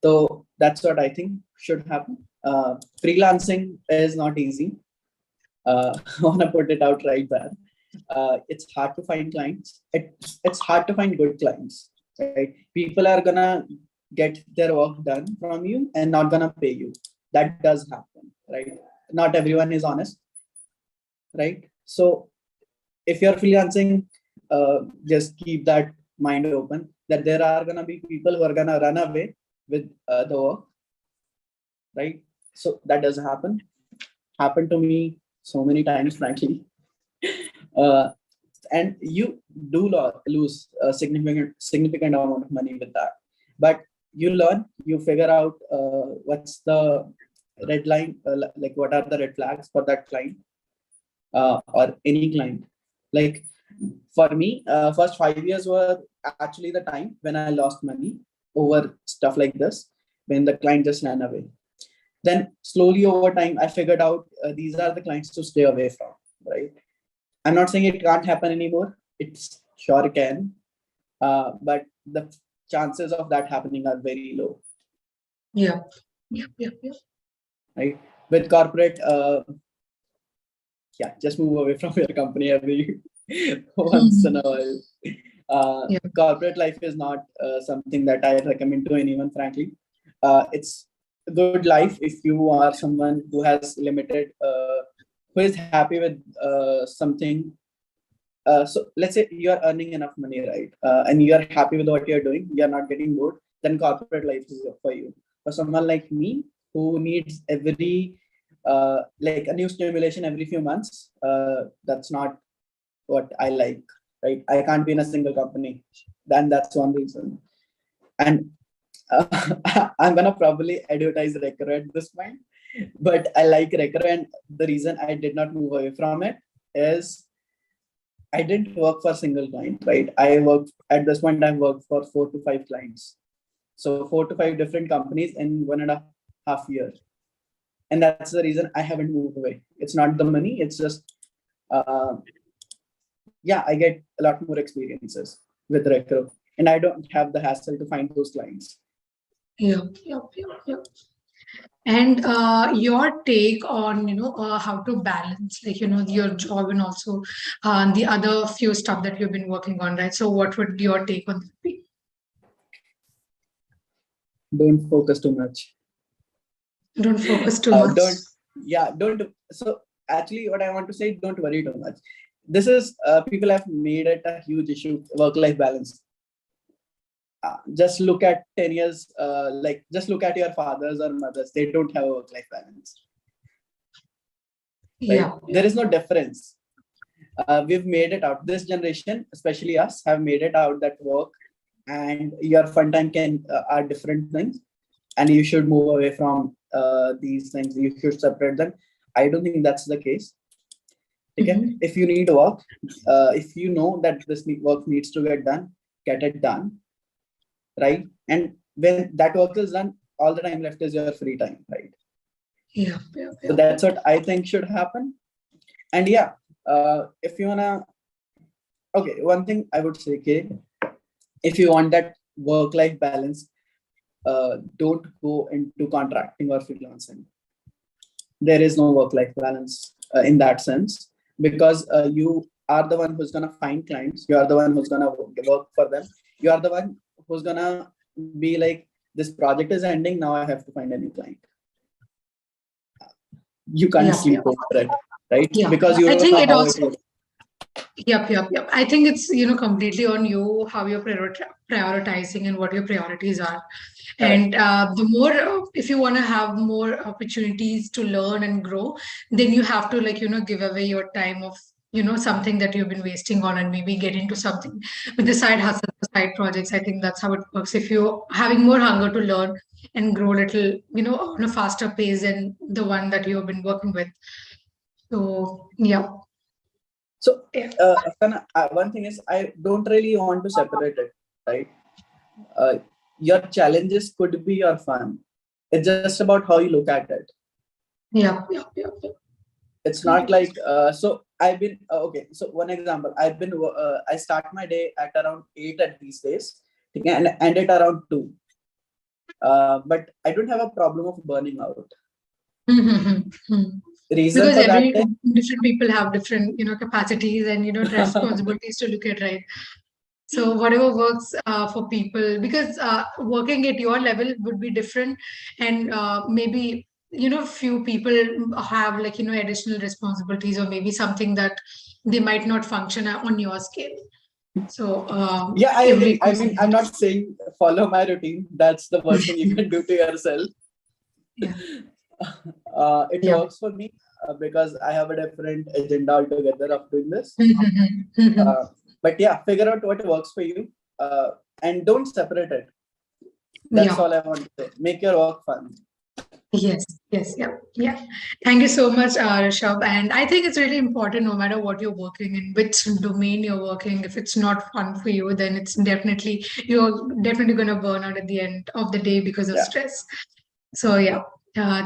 So that's what I think should happen. Freelancing is not easy. I want to put it out right there. It's hard to find clients. It's hard to find good clients, right? People are gonna get their work done from you and not gonna pay you. That does happen, right? Not everyone is honest, right? So if you're freelancing, just keep that mind open that there are gonna be people who are gonna run away with the work, right? So that does happen. Happened to me so many times, frankly. And you do lose a significant amount of money with that. But you learn, you figure out what's the red line, like what are the red flags for that client or any client. Like for me, first 5 years were actually the time when I lost money over stuff like this, when the client just ran away. Then slowly over time, I figured out these are the clients to stay away from, right? I'm not saying it can't happen anymore. It sure can, but the chances of that happening are very low, Yeah. right? With corporate, yeah, just move away from your company every once in a while. Yeah. Corporate life is not something that I recommend to anyone, frankly. It's a good life if you are someone who has limited, who is happy with something. So let's say you are earning enough money, right? And you are happy with what you're doing, you're not getting bored, then corporate life is for you. For someone like me who needs every like a new stimulation every few months, that's not what I like, right? I can't be in a single company. Then that's one reason. And I'm gonna probably advertise Recruiter at this point, but I like Recruiter, and the reason I did not move away from it is I didn't work for a single client, right? I worked at this point, I've worked for 4 to 5 clients. So 4 to 5 different companies in 1.5 years. And that's the reason I haven't moved away. It's not the money, it's just, yeah, I get a lot more experiences with Recruiter, and I don't have the hassle to find those clients. Yeah. And your take on, how to balance, like, your job and also the other few stuff that you've been working on, right? So what would your take on that be? Don't focus too much. Don't focus too much. Don't. So actually what I want to say, don't worry too much. This is, people have made it a huge issue, work-life balance. Just look at 10 years, like just look at your fathers or mothers, they don't have a work-life balance. Right? Yeah. There is no difference. We've made it out. This generation, especially us, have made it out that work and your fun time are different things, and you should move away from these things. You should separate them. I don't think that's the case. Okay? Mhm. If you need work, if you know that this work needs to get done, get it done, right? And when that work is done, all the time left is your free time, right? Yeah. So that's what I think should happen. And yeah, if you wanna, okay, one thing I would say, okay, if you want that work-life balance, don't go into contracting or freelancing. There is no work-life balance in that sense, because you are the one who's gonna find clients. You are the one who's gonna work for them. You are the one who's gonna be like, this project is ending, now I have to find a new client. You can't sleep over it, right? Yeah. Because you I don't think know it how also. it is. Yep. I think it's, completely on you, how you're prioritizing and what your priorities are. And the more, if you want to have more opportunities to learn and grow, then you have to, like, give away your time of, something that you've been wasting on, and maybe get into something with the side hustle, side projects. I think that's how it works. If you're having more hunger to learn and grow a little, on a faster pace than the one that you've been working with. So, yeah. So one thing is, I don't really want to separate it, right? Your challenges could be your fun. It's just about how you look at it. Yeah. It's not like, so I've been, okay, so one example, I start my day at around 8 at these days, and end it around 2. But I don't have a problem of burning out. Reason Because for that different people have different, capacities and, responsibilities to look at, right? So whatever works for people, because working at your level would be different, and maybe, few people have, like, additional responsibilities, or maybe something that they might not function on your scale. So yeah, I agree. I mean, I'm not saying follow my routine. That's the worst thing you can do to yourself. Yeah. It works for me because I have a different agenda altogether of doing this. But yeah, figure out what works for you, and don't separate it. That's Yeah. all I want to say. Make your work fun. Yes, yes, yeah. Thank you so much, Rishabh. And I think it's really important, no matter what you're working in, which domain you're working, if it's not fun for you, then you're definitely going to burn out at the end of the day because of Yeah. stress. So yeah,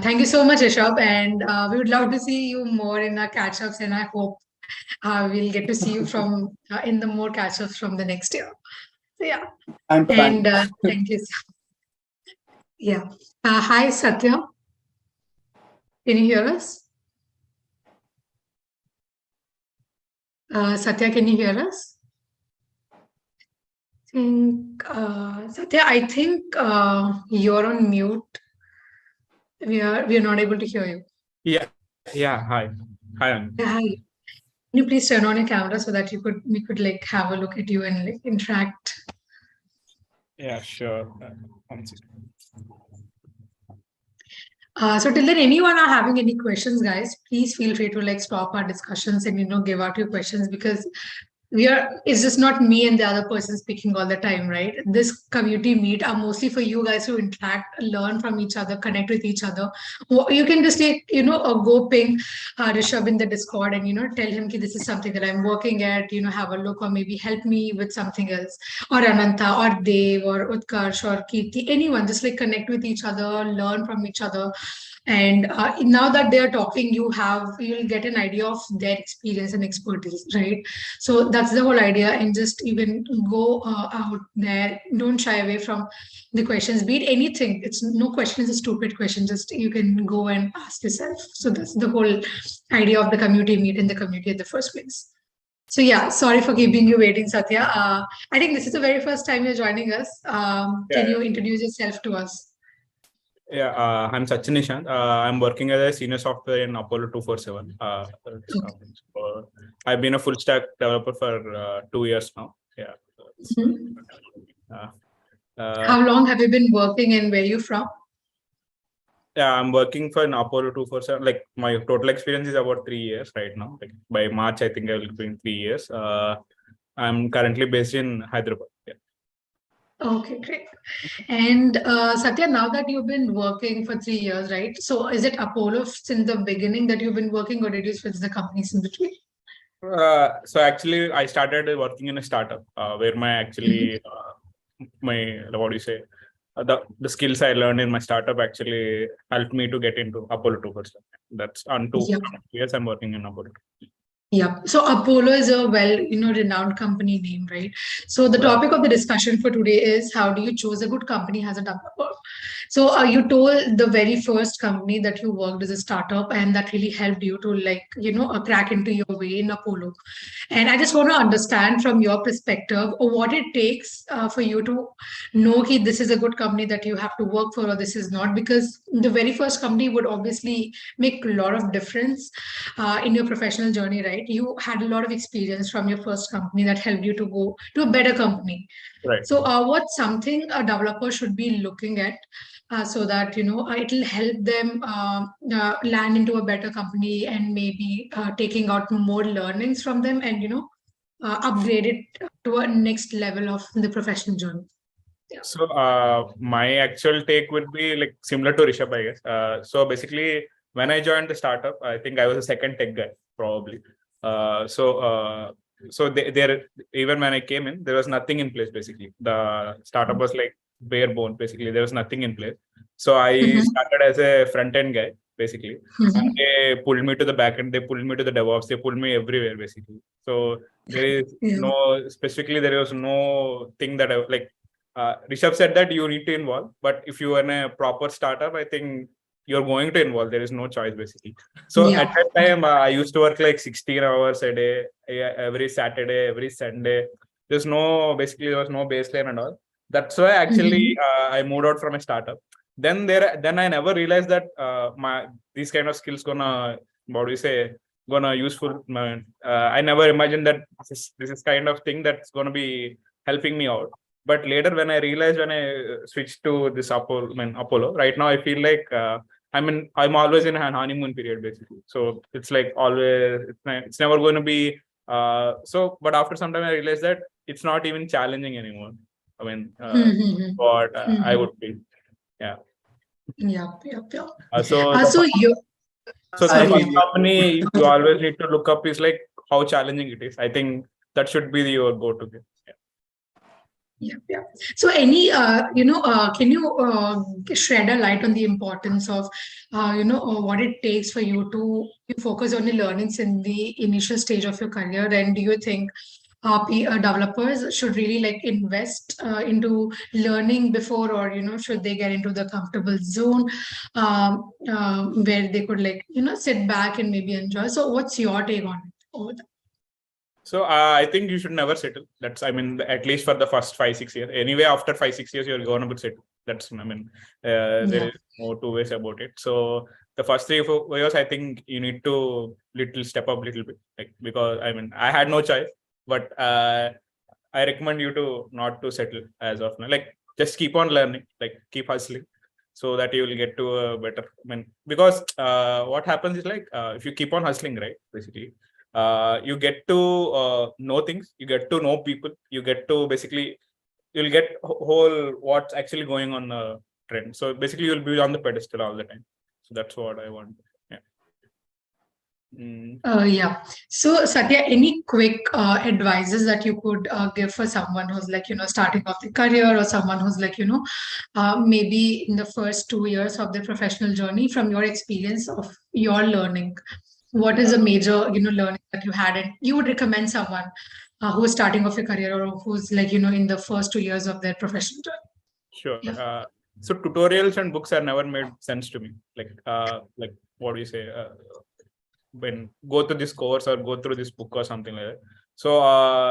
thank you so much, Rishabh. And we would love to see you more in our catch-ups, and I hope we'll get to see you from in the more catch-ups from the next year. So yeah, I'm and fine. thank you. Yeah. Hi, Satya. Can you hear us? Satya, can you hear us? Satya, I think you're on mute. We are not able to hear you. Yeah. Hi. Yeah, hi. Can you please turn on your camera so that we could like have a look at you and like interact? Yeah, sure. One second. So till then, anyone are having any questions, guys, please feel free to like stop our discussions and give out your questions, because it's just not me and the other person speaking all the time, right? This community meet are mostly for you guys to interact, learn from each other, connect with each other. You can just take, go ping Rishabh in the Discord and, tell him this is something that I'm working at, have a look, or maybe help me with something else, or Ananta or Dev or Utkarsh or Kirti, anyone, just like connect with each other, learn from each other. And now that they are talking, you'll get an idea of their experience and expertise, right? So that's the whole idea. And just even go out there, don't shy away from the questions, be it anything. It's no question is a stupid question, just you can go and ask yourself. So that's the whole idea of the community meet in the community in the first place. So yeah, sorry for keeping you waiting, Satya. I think this is the very first time you're joining us. Can you introduce yourself to us? Yeah, I'm Sachin Nishant. I'm working as a senior software in Apollo 247. So I've been a full stack developer for 2 years now. Yeah. How long have you been working and where are you from? Yeah, I'm working for an Apollo 247. Like my total experience is about 3 years right now. Like by March, I think I will be in 3 years. I'm currently based in Hyderabad. Yeah. Okay, great. And Satya, now that you've been working for 3 years, right? So is it Apollo since the beginning that you've been working, or did you switch the companies in between? So actually, I started working in a startup where my what do you say, the skills I learned in my startup actually helped me to get into Apollo 2%. That's on 2 years I'm working in Apollo. Yeah. So Apollo is a renowned company name, right? So the topic of the discussion for today is, how do you choose a good company as a developer? So you told the very first company that you worked as a startup, and that really helped you to crack into your way in Apollo. And I just want to understand from your perspective what it takes for you to know that this is a good company that you have to work for, or this is not, because the very first company would obviously make a lot of difference in your professional journey, right? You had a lot of experience from your first company that helped you to go to a better company. Right. So what's something a developer should be looking at so that it'll help them land into a better company, and maybe taking out more learnings from them, and upgrade it to a next level of the professional journey? Yeah. So my actual take would be like similar to Rishabh, I guess. So basically, when I joined the startup, I think I was a second tech guy, probably. So there, even when I came in, there was nothing in place. Basically, the startup was like bare bone. Basically, there was nothing in place. So I started as a front end guy, basically. And they pulled me to the back end. They pulled me to the DevOps. They pulled me everywhere, basically. So there is there was no thing that I like. Rishabh said that you need to involve, but if you are in a proper startup, I think you're going to involve. There is no choice, basically. So at that time, I used to work like 16 hours a day, every Saturday, every Sunday. There was no baseline and all. That's why actually I moved out from a startup. Then I never realized that these kind of skills gonna useful. I never imagined that this is kind of thing that's gonna be helping me out. But later, when I realized, when I switched to this Apollo, right now I feel like I'm always in a honeymoon period, basically. So it's like always, it's never going to be. But after some time, I realized that it's not even challenging anymore. I mean, Mhm. what I Mhm. would feel. Yeah. Yep, yep, yep. So So you, so the I sorry. first feel you. company you always need to look up is like how challenging it is. I think that should be your go-to. Yeah. Yeah, yeah. So can you shed a light on the importance of, what it takes for you to focus on the learnings in the initial stage of your career? And do you think developers should really like invest into learning before, or, should they get into the comfortable zone where they could like, sit back and maybe enjoy? So what's your take on it? So I think you should never settle. That's, I mean, at least for the first 5-6 years. Anyway, after 5-6 years, you're going to settle. That's, I mean, there Yeah. is no two ways about it. So the first 3-4 years, I think you need to step up a little bit, like, because I mean, I had no choice, but I recommend you to not to settle as of now. Like, just keep on learning, like keep hustling, so that you will get to a better. I mean, because what happens is like if you keep on hustling, right, basically. You get to know things, you get to know people, you get to basically, you'll get whole what's actually going on the trend. So basically you'll be on the pedestal all the time. So that's what I want. Yeah. Yeah. So Satya, any quick advices that you could give for someone who's like, starting off the career, or someone who's like, maybe in the first 2 years of their professional journey, from your experience of your learning? What is a major, learning that you had, and you would recommend someone who's starting off a career, or who's like, in the first 2 years of their professional journey? Sure. Yeah. So tutorials and books are never made sense to me. Like what do you say? When go to this course or go through this book or something like that. So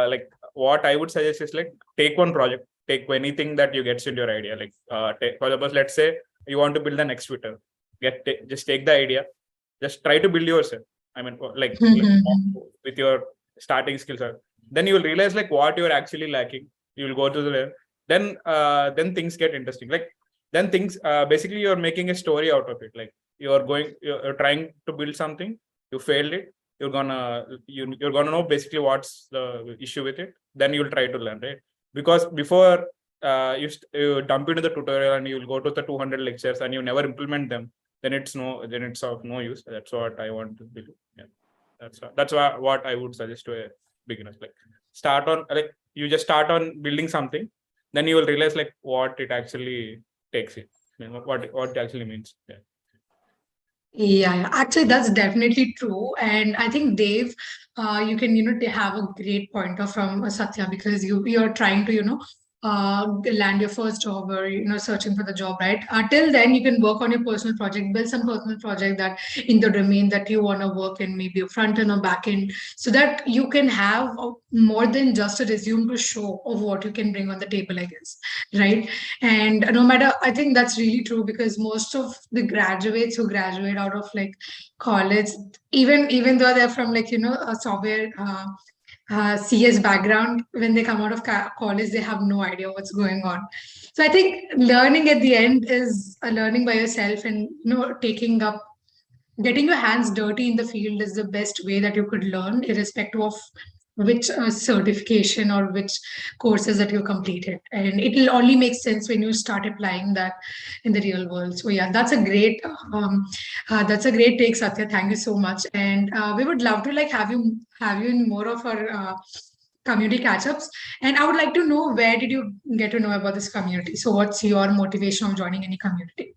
like what I would suggest is like take one project, take anything that you gets into your idea. Like for example, let's say you want to build the next Twitter. Just take the idea, just try to build yourself. I mean, like with your starting skills, then you will realize like what you are actually lacking. You will go to the then things get interesting. Like then things basically you're making a story out of it. Like you're trying to build something, you failed it, you're gonna know basically what's the issue with it. Then you'll try to learn, right? Because before you dump into the tutorial and you'll go to the 200 lectures and you never implement them, then it's of no use. That's what I want to do. Yeah, that's what I would suggest to a beginners. Like start on, like you just start on building something, then you will realize like what it actually takes it. I mean, what it actually means. Yeah. Yeah, actually, that's definitely true. And I think Dave, you can, they have a great pointer from Satya, because you're trying to, land your first job, or, searching for the job, right? Till then, you can work on your personal project, build some personal project that in the domain that you want to work in, maybe a front end or back end, so that you can have more than just a resume to show of what you can bring on the table, I guess, right? And no matter, I think that's really true, because most of the graduates who graduate out of like college, even though they're from like, a software CS background, when they come out of college, they have no idea what's going on. So I think learning at the end is a learning by yourself, and getting your hands dirty in the field is the best way that you could learn, irrespective of which certification or which courses that you completed. And it will only make sense when you start applying that in the real world. So yeah, that's a great take, Satya. Thank you so much. And we would love to like have you in more of our community catch-ups. And I would like to know, where did you get to know about this community? So what's your motivation of joining any community?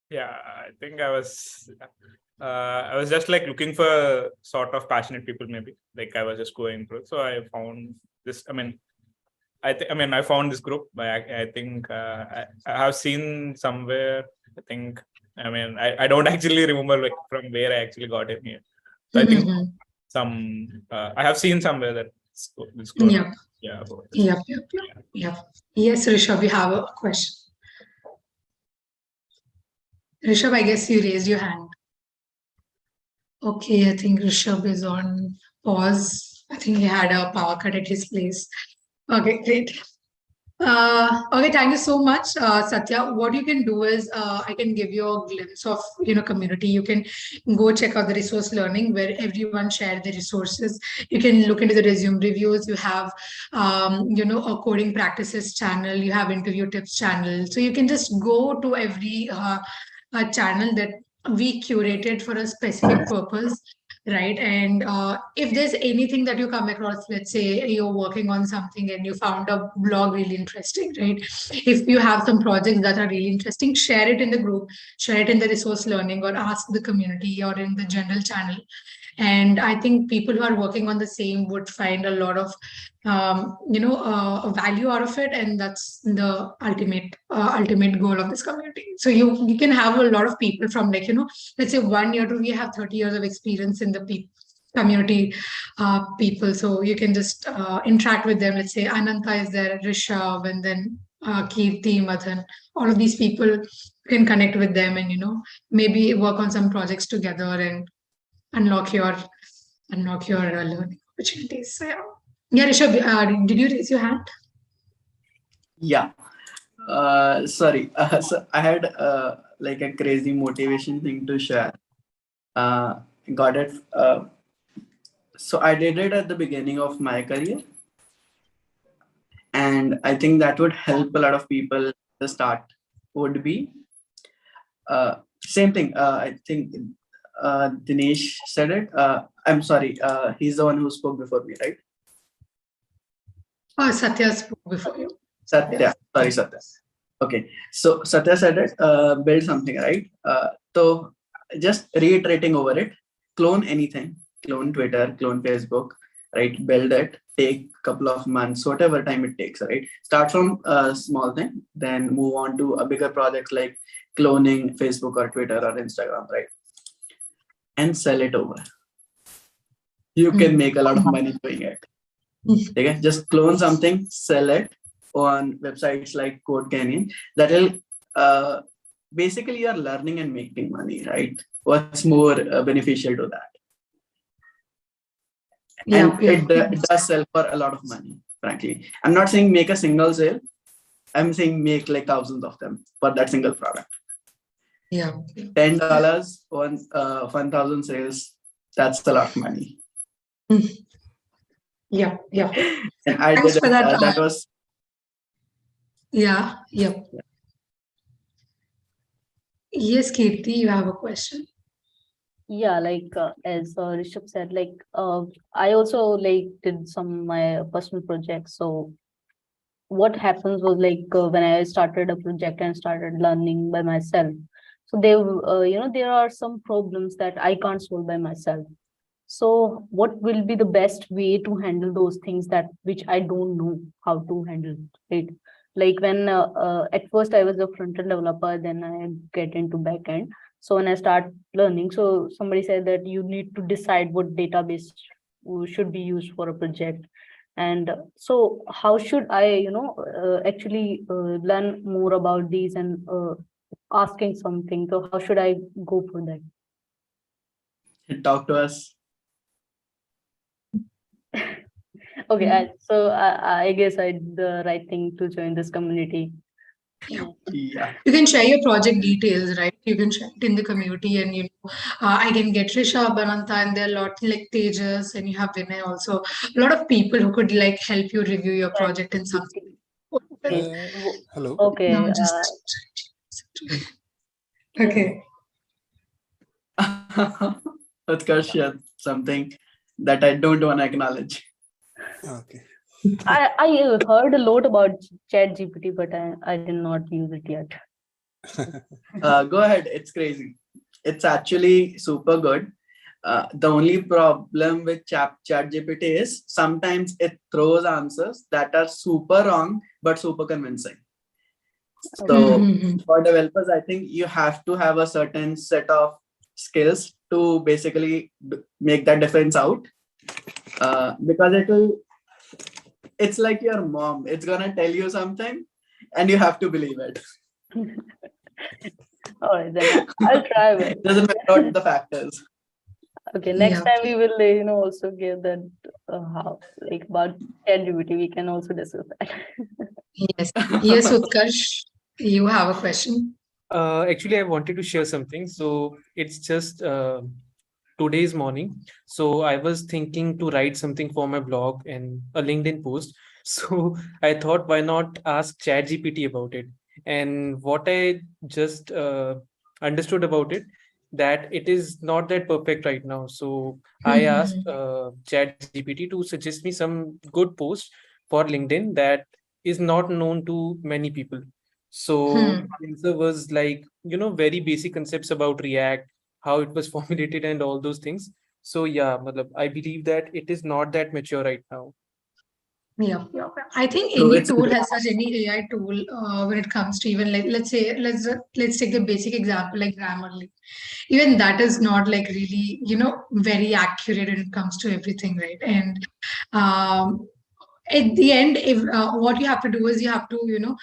Yeah, I think I was just like looking for sort of passionate people, maybe. Like I was just going through. So I found this. I mean, I found this group. I think I have seen somewhere. I think. I mean, I don't actually remember like from where I actually got in here. So I think I have seen somewhere that this group. Yeah. Yeah. Yep. Yes, Rishabh, we have a question. Rishabh, I guess you raised your hand. Okay, I think Rishabh is on pause. I think he had a power cut at his place. Okay, great. Okay, thank you so much, Satya. What you can do is I can give you a glimpse of community. You can go check out the resource learning where everyone share the resources. You can look into the resume reviews. You have a coding practices channel. You have interview tips channel. So you can just go to every channel that we curated for a specific purpose, right? And if there's anything that you come across, let's say you're working on something and you found a blog really interesting, right? If you have some projects that are really interesting, share it in the group, share it in the resource learning, or ask the community or in the general channel. And I think people who are working on the same would find a lot of value out of it, and that's the ultimate goal of this community. So you can have a lot of people from, like, let's say 1 year to we have 30 years of experience in the community people. So you can just interact with them. Let's say Ananta is there, Rishabh, and then Kirti, Madhan. All of these people can connect with them, and maybe work on some projects together and unlock your learning opportunities. So yeah, Rishabh, did you raise your hand? Yeah. Sorry. So I had like a crazy motivation thing to share. Got it. So I did it at the beginning of my career, and I think that would help a lot of people. The start would be same thing. I think Dinesh said it. I'm sorry. He's the one who spoke before me, right? Oh, Satya spoke before you. Satya. Yes. Sorry, Satya. Okay. So Satya said it. Build something, right? So just reiterating over it. Clone anything. Clone Twitter. Clone Facebook. Right. Build it. Take a couple of months, whatever time it takes. Right. Start from a small thing, then move on to a bigger project like cloning Facebook or Twitter or Instagram. Right. And sell it over. You can make a lot of money doing it. Okay, just clone something, sell it on websites like Code Canyon. That will basically you're learning and making money, right? What's more beneficial to that? And it does sell for a lot of money, frankly. I'm not saying make a single sale. I'm saying make like thousands of them for that single product. Yeah. $10 on 1,000 sales. That's a lot of money. Yeah. And I Thanks did for that. That was. Yeah. Yes, Kirti, you have a question. Yeah, like as Rishabh said, like I also like did some my personal projects. So what happens was like when I started a project and started learning by myself. So there are some problems that I can't solve by myself. So what will be the best way to handle those things that which I don't know how to handle, right? Like when at first I was a front-end developer, then I get into back-end. So when I start learning, so somebody said that you need to decide what database should be used for a project. And so how should I, actually learn more about these and asking something? So how should I go for that? Talk to us. Okay, so I guess I did the right thing to join this community. Yeah. You can share your project details, right? You can share it in the community, and I can get Rishabh, Ananta, and there are a lot like Tejas, and you have Vinay also. A lot of people who could like help you review your project and something. Hello. Okay. No, okay. Utkarsh shared something that I don't want to acknowledge. Okay. I heard a lot about ChatGPT, but I did not use it yet. Go ahead. It's crazy. It's actually super good. The only problem with ChatGPT is sometimes it throws answers that are super wrong but super convincing. So for developers, I think you have to have a certain set of skills to basically make that difference out. Because it's like your mom. It's gonna tell you something, and you have to believe it. All right, then I'll try it. Doesn't matter what the fact is. Okay, next Yeah. time we will, also give that how like about ChatGPT. We can also discuss that. Yes. Yes, Utkarsh, you have a question. Actually, I wanted to share something. So it's just today's morning. So I was thinking to write something for my blog and a LinkedIn post. So I thought, why not ask ChatGPT about it? And what I just understood about it, that it is not that perfect right now. So I asked ChatGPT to suggest me some good post for LinkedIn that is not known to many people. So the answer was like, very basic concepts about React, how it was formulated and all those things. So yeah, I believe that it is not that mature right now. Yeah. I think So any it's tool has such any AI tool when it comes to even like let's take the basic example like Grammarly. Even that is not like really very accurate when it comes to everything, right? And um, at the end, if what you have to do is you have to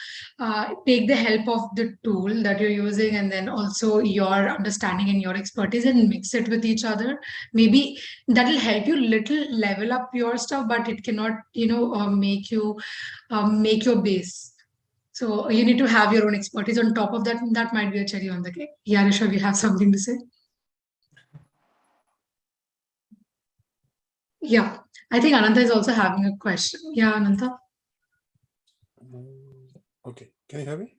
take the help of the tool that you're using and then also your understanding and your expertise and mix it with each other. Maybe that will help you little level up your stuff, but it cannot make your base. So you need to have your own expertise on top of that. That might be a cherry on the cake. Yeah, Rishabh, you have something to say? Yeah, I think Ananta is also having a question. Yeah, Ananta. Okay, can you hear me?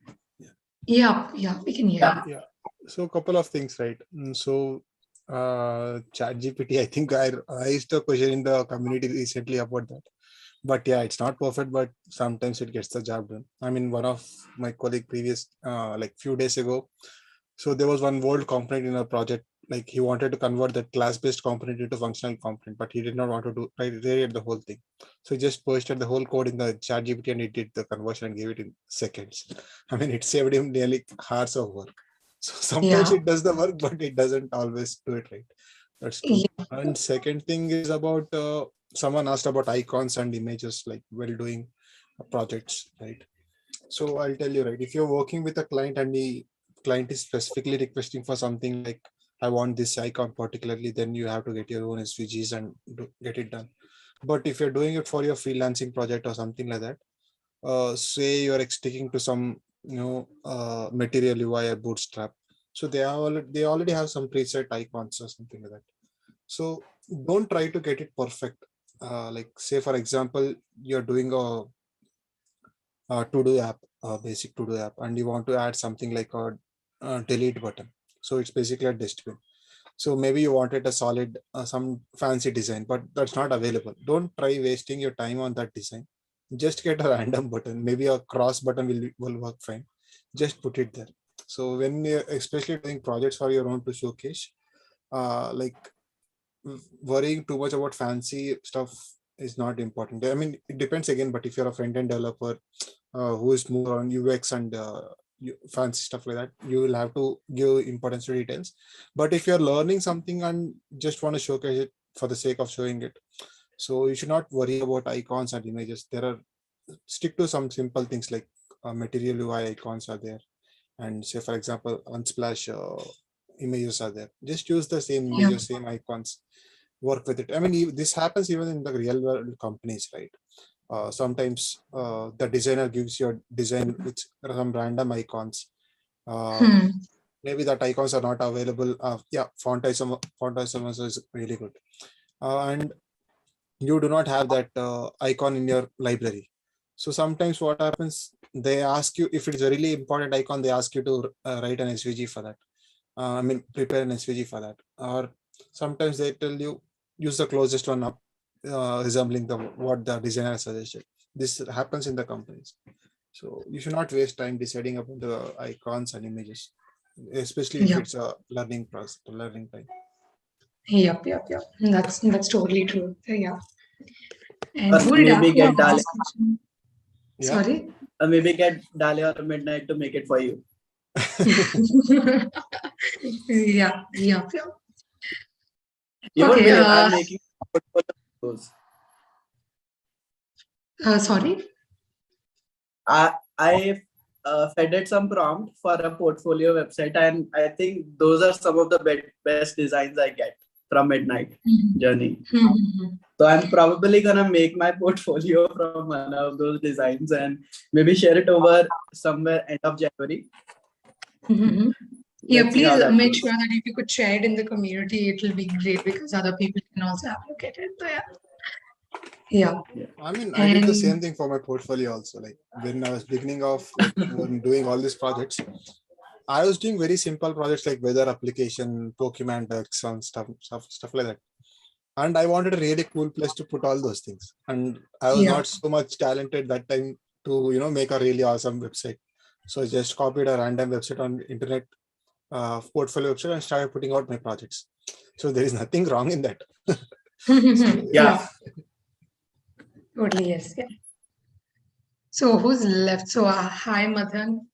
Yeah, we can hear Yeah. you. Yeah. So a couple of things, right? So ChatGPT, I think I raised a question in the community recently about that. But yeah, it's not perfect, but sometimes it gets the job done. I mean, one of my colleague previous, like few days ago, so there was one world component in a project, like he wanted to convert that class-based component into functional component, but he did not want to do rewrite the whole thing. So he just posted the whole code in the ChatGPT and it did the conversion and gave it in seconds. I mean, it saved him nearly hours of work. So sometimes Yeah. it does the work, but it doesn't always do it right. That's true. Yeah. And second thing is about someone asked about icons and images, like while doing projects, right? So I'll tell you, right, if you're working with a client and the client is specifically requesting for something like I want this icon particularly, then you have to get your own SVGs and get it done. But if you're doing it for your freelancing project or something like that, say you're sticking to some material UI or Bootstrap, so they already have some preset icons or something like that. So don't try to get it perfect. Like say for example, you're doing a to-do app, a basic to-do app, and you want to add something like a delete button. So it's basically a dustbin. So maybe you wanted a solid, some fancy design, but that's not available. Don't try wasting your time on that design. Just get a random button. Maybe a cross button will work fine. Just put it there. So when you're especially doing projects for your own to showcase, like worrying too much about fancy stuff is not important. I mean, it depends again, but if you're a front-end developer who is more on UX and fancy stuff like that, you will have to give importance to details. But if you're learning something and just want to showcase it for the sake of showing it, so you should not worry about icons and images. Stick to some simple things like material UI icons are there, and say for example Unsplash images are there. Just use the same images, same icons, work with it. I mean, this happens even in the real world companies, right? Sometimes the designer gives you a design with some random icons. Maybe that icons are not available. Yeah, font isomer is really good. And you do not have that icon in your library. So sometimes what happens, they ask you, if it's a really important icon, they ask you to write an SVG for that. I mean, prepare an SVG for that. Or sometimes they tell you, use the closest one up, resembling what the designer suggested. This happens in the companies. So you should not waste time deciding upon the icons and images, especially if it's a learning process, learning time. Yep. That's totally true. Yeah. And Or who did maybe get Dali. Yeah. Sorry? Maybe get Dali or Midnight to make it for you. Yeah. You won't Okay. believe I'm making those. Sorry? I fed it some prompt for a portfolio website, and I think those are some of the best designs I get. from midnight Mhm. journey. Mhm. So I'm probably gonna make my portfolio from one of those designs and maybe share it over somewhere end of January. Mhm. Yeah, Let's see how please that make goes. sure that if you could share it in the community, it will be great because other people can also have a look at it. So yeah. I mean, I did the And same thing for my portfolio also. Like when I was beginning of like when doing all these projects, I was doing very simple projects like weather application, Pokemon decks, and stuff like that. And I wanted a really cool place to put all those things. And I was yeah. not so much talented that time to make a really awesome website. So I just copied a random website on internet, portfolio website, and started putting out my projects. So there is nothing wrong in that. So, Yeah. Totally, yes. Yeah. So who's left? So hi, Madan.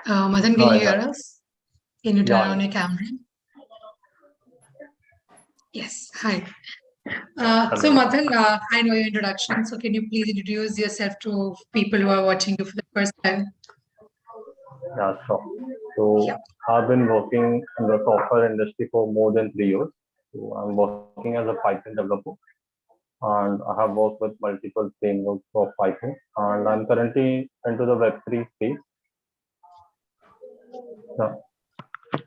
Madan, can you hear us? Can you turn on your camera? Yes. Hi. So Madan, I know your introduction. So can you please introduce yourself to people who are watching you for the first time? Yeah, sure. So I've been working in the software industry for more than 3 years. So I'm working as a Python developer, and I have worked with multiple frameworks for Python, and I'm currently into the Web3 space. Yeah.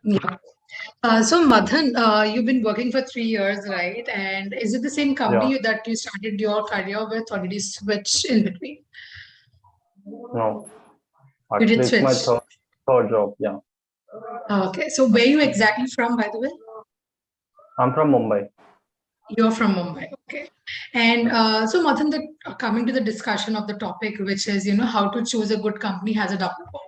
Yeah. So Madan, you've been working for 3 years, right? And is it the same company that you started your career with, or did you switch in between? No, You did actually, it's my switch. third job. Yeah. Okay. So where are you exactly from, by the way? I'm from Mumbai. You're from Mumbai, okay. And so Madan, coming to the discussion of the topic, which is how to choose a good company as a developer.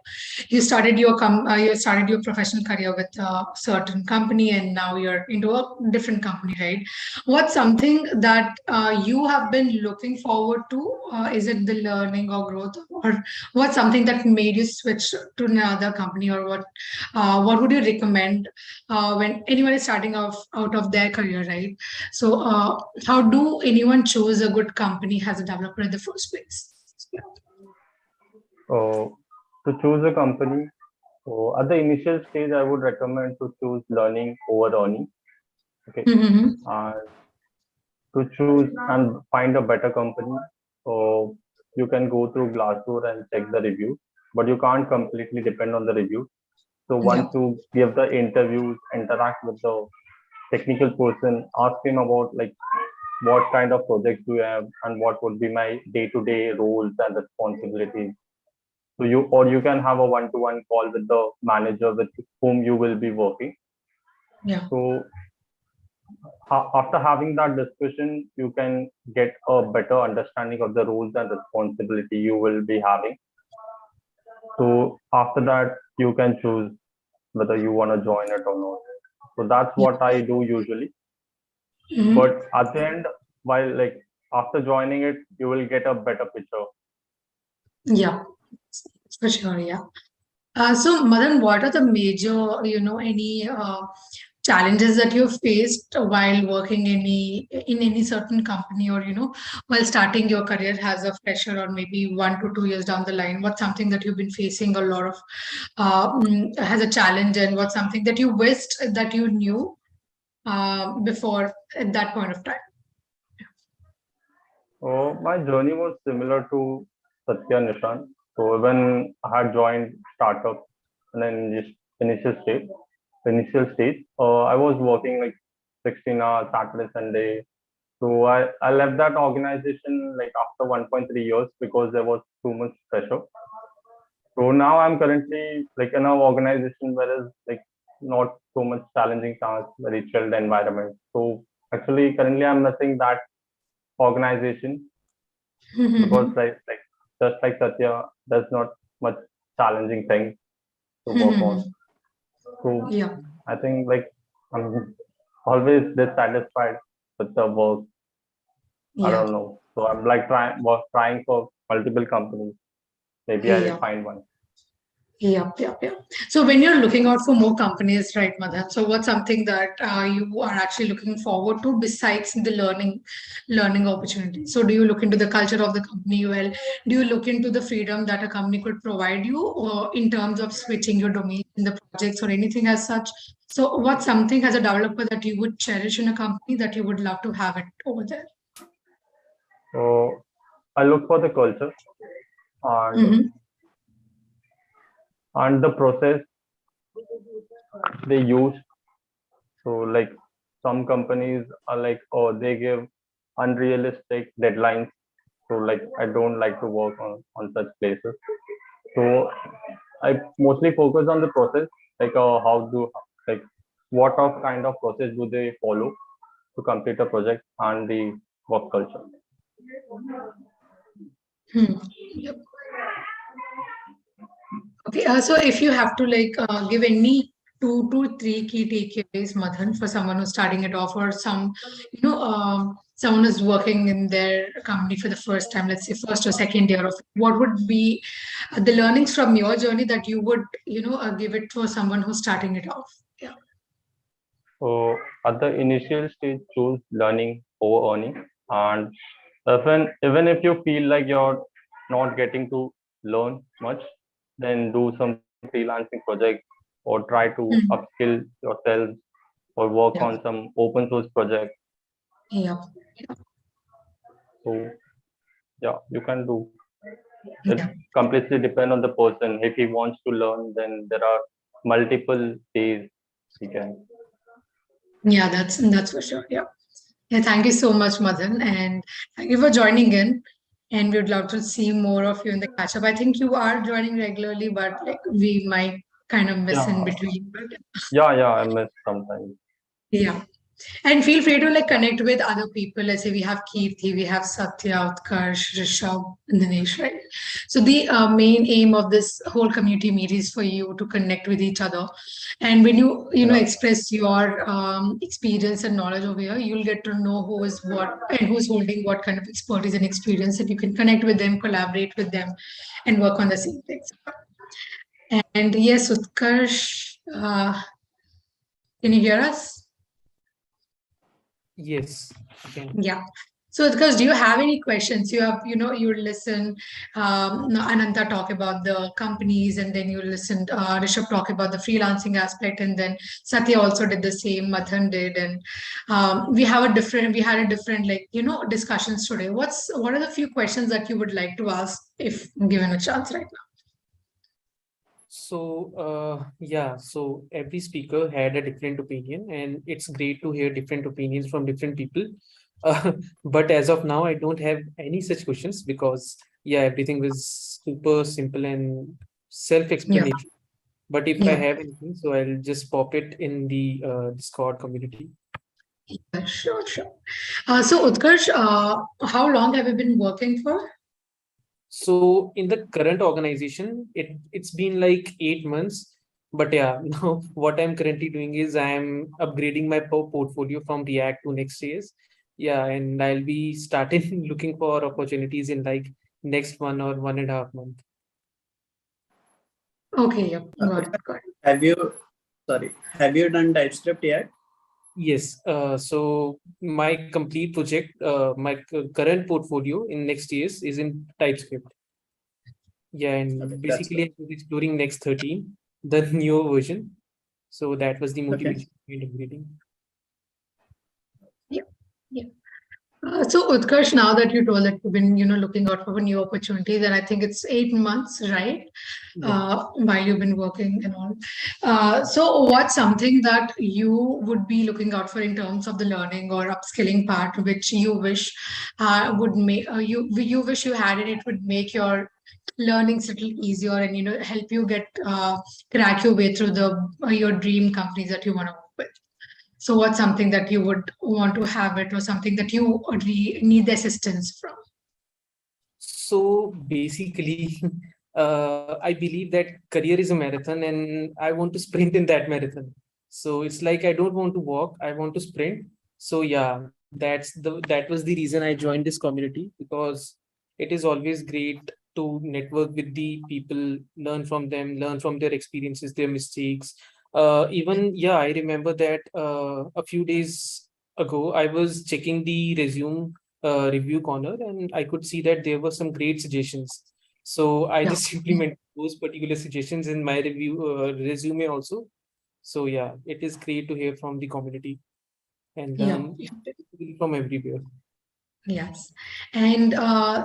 You started your professional career with a certain company, and now you're into a different company, right? What's something that you have been looking forward to? Is it the learning or growth, or what's something that made you switch to another company, or what would you recommend when anyone is starting out of their career, right? So how do anyone choose a good company as a developer in the first place? To choose a company, so at the initial stage, I would recommend to choose learning over earning. Okay. To choose and find a better company, so you can go through Glassdoor and check the reviews, but you can't completely depend on the reviews. So once you give the interviews, interact with the technical person, ask him about like what kind of projects do you have and what would be my day-to-day roles and responsibilities. So you can have a one-to-one call with the manager with whom you will be working. Yeah. So after having that discussion, you can get a better understanding of the roles and responsibility you will be having. So after that, you can choose whether you want to join it or not. So that's what I do usually. But at the end, while like after joining it, you will get a better picture. Yeah, for sure. Yeah. So Madan, what are the major, any challenges that you faced while working in any certain company, or while starting your career as a fresher, or maybe 1 to 2 years down the line? What's something that you've been facing a lot of as a challenge, and what's something that you wished that you knew before at that point of time? My journey was similar to Satya Nishant. So when I had joined startup and then initial stage, I was working like 16 hours Saturday, Sunday. So I left that organization like after 1.3 years because there was too much pressure. So now I'm currently like in an organization where is like not so much challenging tasks, very chilled environment. So actually currently I'm missing that organization because like just like Satya, there's not much challenging thing to work on. So Yeah. I think like I'm always dissatisfied with the work. I don't know. So I'm like trying for multiple companies. Maybe I'll find one. Yeah. So when you're looking out for more companies, right, Madan? So what's something that you are actually looking forward to besides the learning opportunity? So do you look into the culture of the company? Well, do you look into the freedom that a company could provide you, or in terms of switching your domain? in the projects or anything as such. So what's something as a developer that you would cherish in a company that you would love to have it over there? So I look for the culture and Mhm. and the process they use. So like some companies are like, oh, they give unrealistic deadlines. So like I don't like to work on such places. So I mostly focus on the process, like like what of kind of process do they follow to complete a project and the work culture. Yep. Okay, so if you have to like give any 2 to 3 key takeaways, Madhan, for someone who's starting it off, or someone who's working in their company for the first time, let's say first or second year of, what would be the learnings from your journey that you would, give it for someone who's starting it off? Yeah. So at the initial stage, choose learning over earning. And even if you feel like you're not getting to learn much, then do some freelancing project or try to upskill yourself or work Yeah. on some open source project. Yeah. So yeah, you can do. Yeah. It completely depend on the person. If he wants to learn, then there are multiple ways he can. Yeah, that's for sure. Yeah. Yeah, thank you so much, Madan, and thank you for joining in. And we would love to see more of you in the catch up. I think you are joining regularly, but like we might kind of miss in Yeah, between. But yeah, I miss sometimes. yeah. And feel free to like connect with other people. Let's say we have Kirti, we have Satya, Utkarsh, Rishabh, and Dinesh, right? So the main aim of this whole community meet is for you to connect with each other. And when you Yeah. express your experience and knowledge over here, you'll get to know who is what and who's holding what kind of expertise and experience, and you can connect with them, collaborate with them, and work on the same things. And yes, Utkarsh, can you hear us? Yes. Okay. Yeah. So, because do you have any questions? You listen Ananta talk about the companies, and then you listened Rishabh talk about the freelancing aspect, and then Satya also did the same. Mathan did, and we had a different discussions today. What are the few questions that you would like to ask if given a chance right now? So, yeah, so every speaker had a different opinion, and it's great to hear different opinions from different people. But as of now, I don't have any such questions because, yeah, everything was super simple and self-explanatory. But if I Yeah. have anything, so I'll just pop it in the Discord community. Yeah, sure. So, Utkarsh, how long have you been working for? So in the current organization, it's been like 8 months. But yeah, now what I'm currently doing is I'm upgrading my portfolio from React to Next.js. Yeah, and I'll be starting looking for opportunities in like next 1 or 1.5 months. Okay, yep, got it. Have you done TypeScript yet? Yes. So my complete project, my current portfolio in Next.js is in TypeScript. Yeah, and Okay, that's basically I was exploring Next 13, the newer version. So that was the Okay. motivation behind upgrading. Yeah. So Utkarsh, now that you told that you've been, looking out for new opportunities, and I think it's 8 months, right? Yeah. While you've been working and all. So what's something that you would be looking out for in terms of the learning or upskilling part, which you wish would make you wish you had, and it would make your learnings a little easier, and help you get crack your way through your dream companies that you want to work with. So what's something that you would want to have it, or something that you really need the assistance from? So basically, I believe that career is a marathon and I want to sprint in that marathon. So it's like I don't want to walk, I want to sprint. So yeah, that was the reason I joined this community, because it is always great to network with the people, learn from them, learn from their experiences, their mistakes. Even yeah, I remember that a few days ago I was checking the resume review corner, and I could see that there were some great suggestions. So I Yeah. just implemented those particular suggestions in my resume also. So yeah, it is great to hear from the community and Yeah. learn from everywhere. Yes. And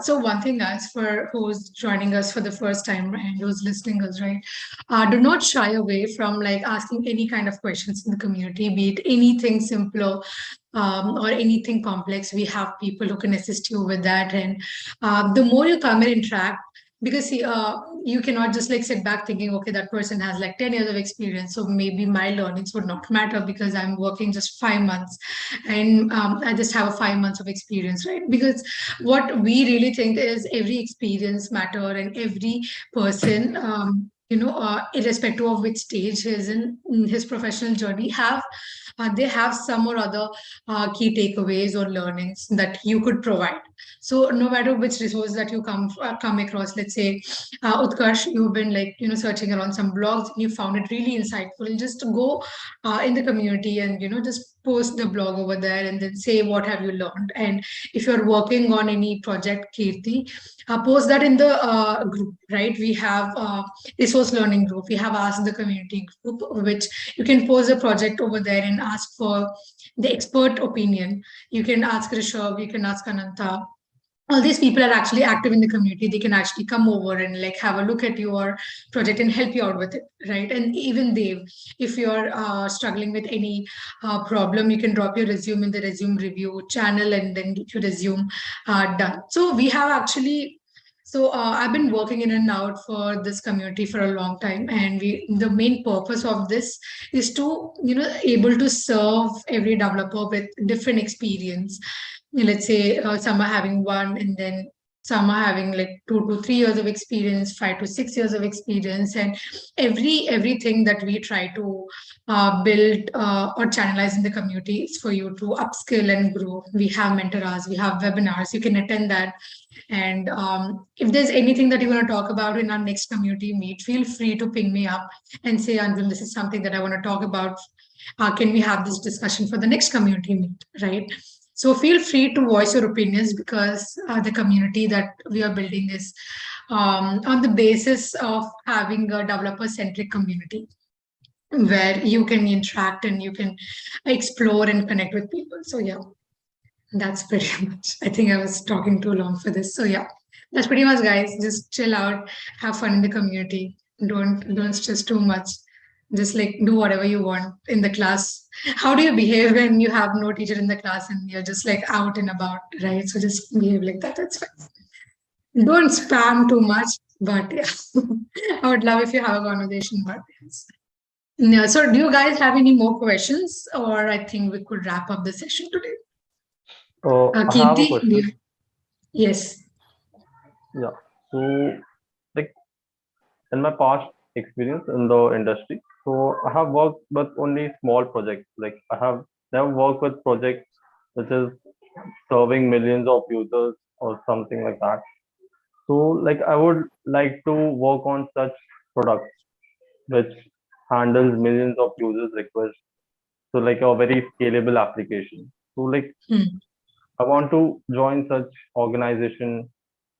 so one thing, guys, for who's joining us for the first time and who's listening us, right? Do not shy away from like asking any kind of questions in the community, be it anything simpler or anything complex. We have people who can assist you with that. And the more you come and interact, because see, you cannot just like sit back thinking, okay, that person has like 10 years of experience, so maybe my learnings would not matter because I'm working just 5 months and I just have a 5 months of experience, right? Because what we really think is every experience matter and every person, irrespective of which stage he is in his professional journey, they have some or other key takeaways or learnings that you could provide. So no matter which resource that you come across, let's say Utkarsh, you've been like searching around some blogs, and you found it really insightful. Just go in the community and just post the blog over there and then say what have you learned. And if you're working on any project, Kirti, post that in the group, right? We have resource learning group. We have Ask the Community group, which you can post a project over there and ask for the expert opinion. You can ask Rishabh, you can ask Ananta. All these people are actually active in the community. They can actually come over and like have a look at your project and help you out with it, right? And even Dave, if you're struggling with any problem, you can drop your resume in the resume review channel and then get your resume done. So we have actually I've been working in and out for this community for a long time, and the main purpose of this is to able to serve every developer with different experience. Let's say some are having one, and then some are having like 2 to 3 years of experience, 5 to 6 years of experience, and everything that we try to build or channelize in the community is for you to upskill and grow. We have mentors, we have webinars, you can attend that. And if there's anything that you want to talk about in our next community meet, feel free to ping me up and say, Anjum, this is something that I want to talk about. Can we have this discussion for the next community meet, right? So feel free to voice your opinions, because the community that we are building is on the basis of having a developer-centric community where you can interact and you can explore and connect with people. So yeah, that's pretty much. I think I was talking too long for this. So yeah, that's pretty much, guys. Just chill out, have fun in the community. Don't stress too much. Just like do whatever you want in the class. How do you behave when you have no teacher in the class and you're just like out and about, right? So just behave like that. That's fine. Don't spam too much, but yeah, I would love if you have a conversation. But yes. No, so do you guys have any more questions, or I think we could wrap up the session today? I have a Kirti, question. yes. Yeah. So, like in my past experience in the industry, so I have worked with only small projects. Like I have never worked with projects which is serving millions of users or something like that. So, like I would like to work on such products which handles millions of users requests. So, like a very scalable application. So, like I want to join such organization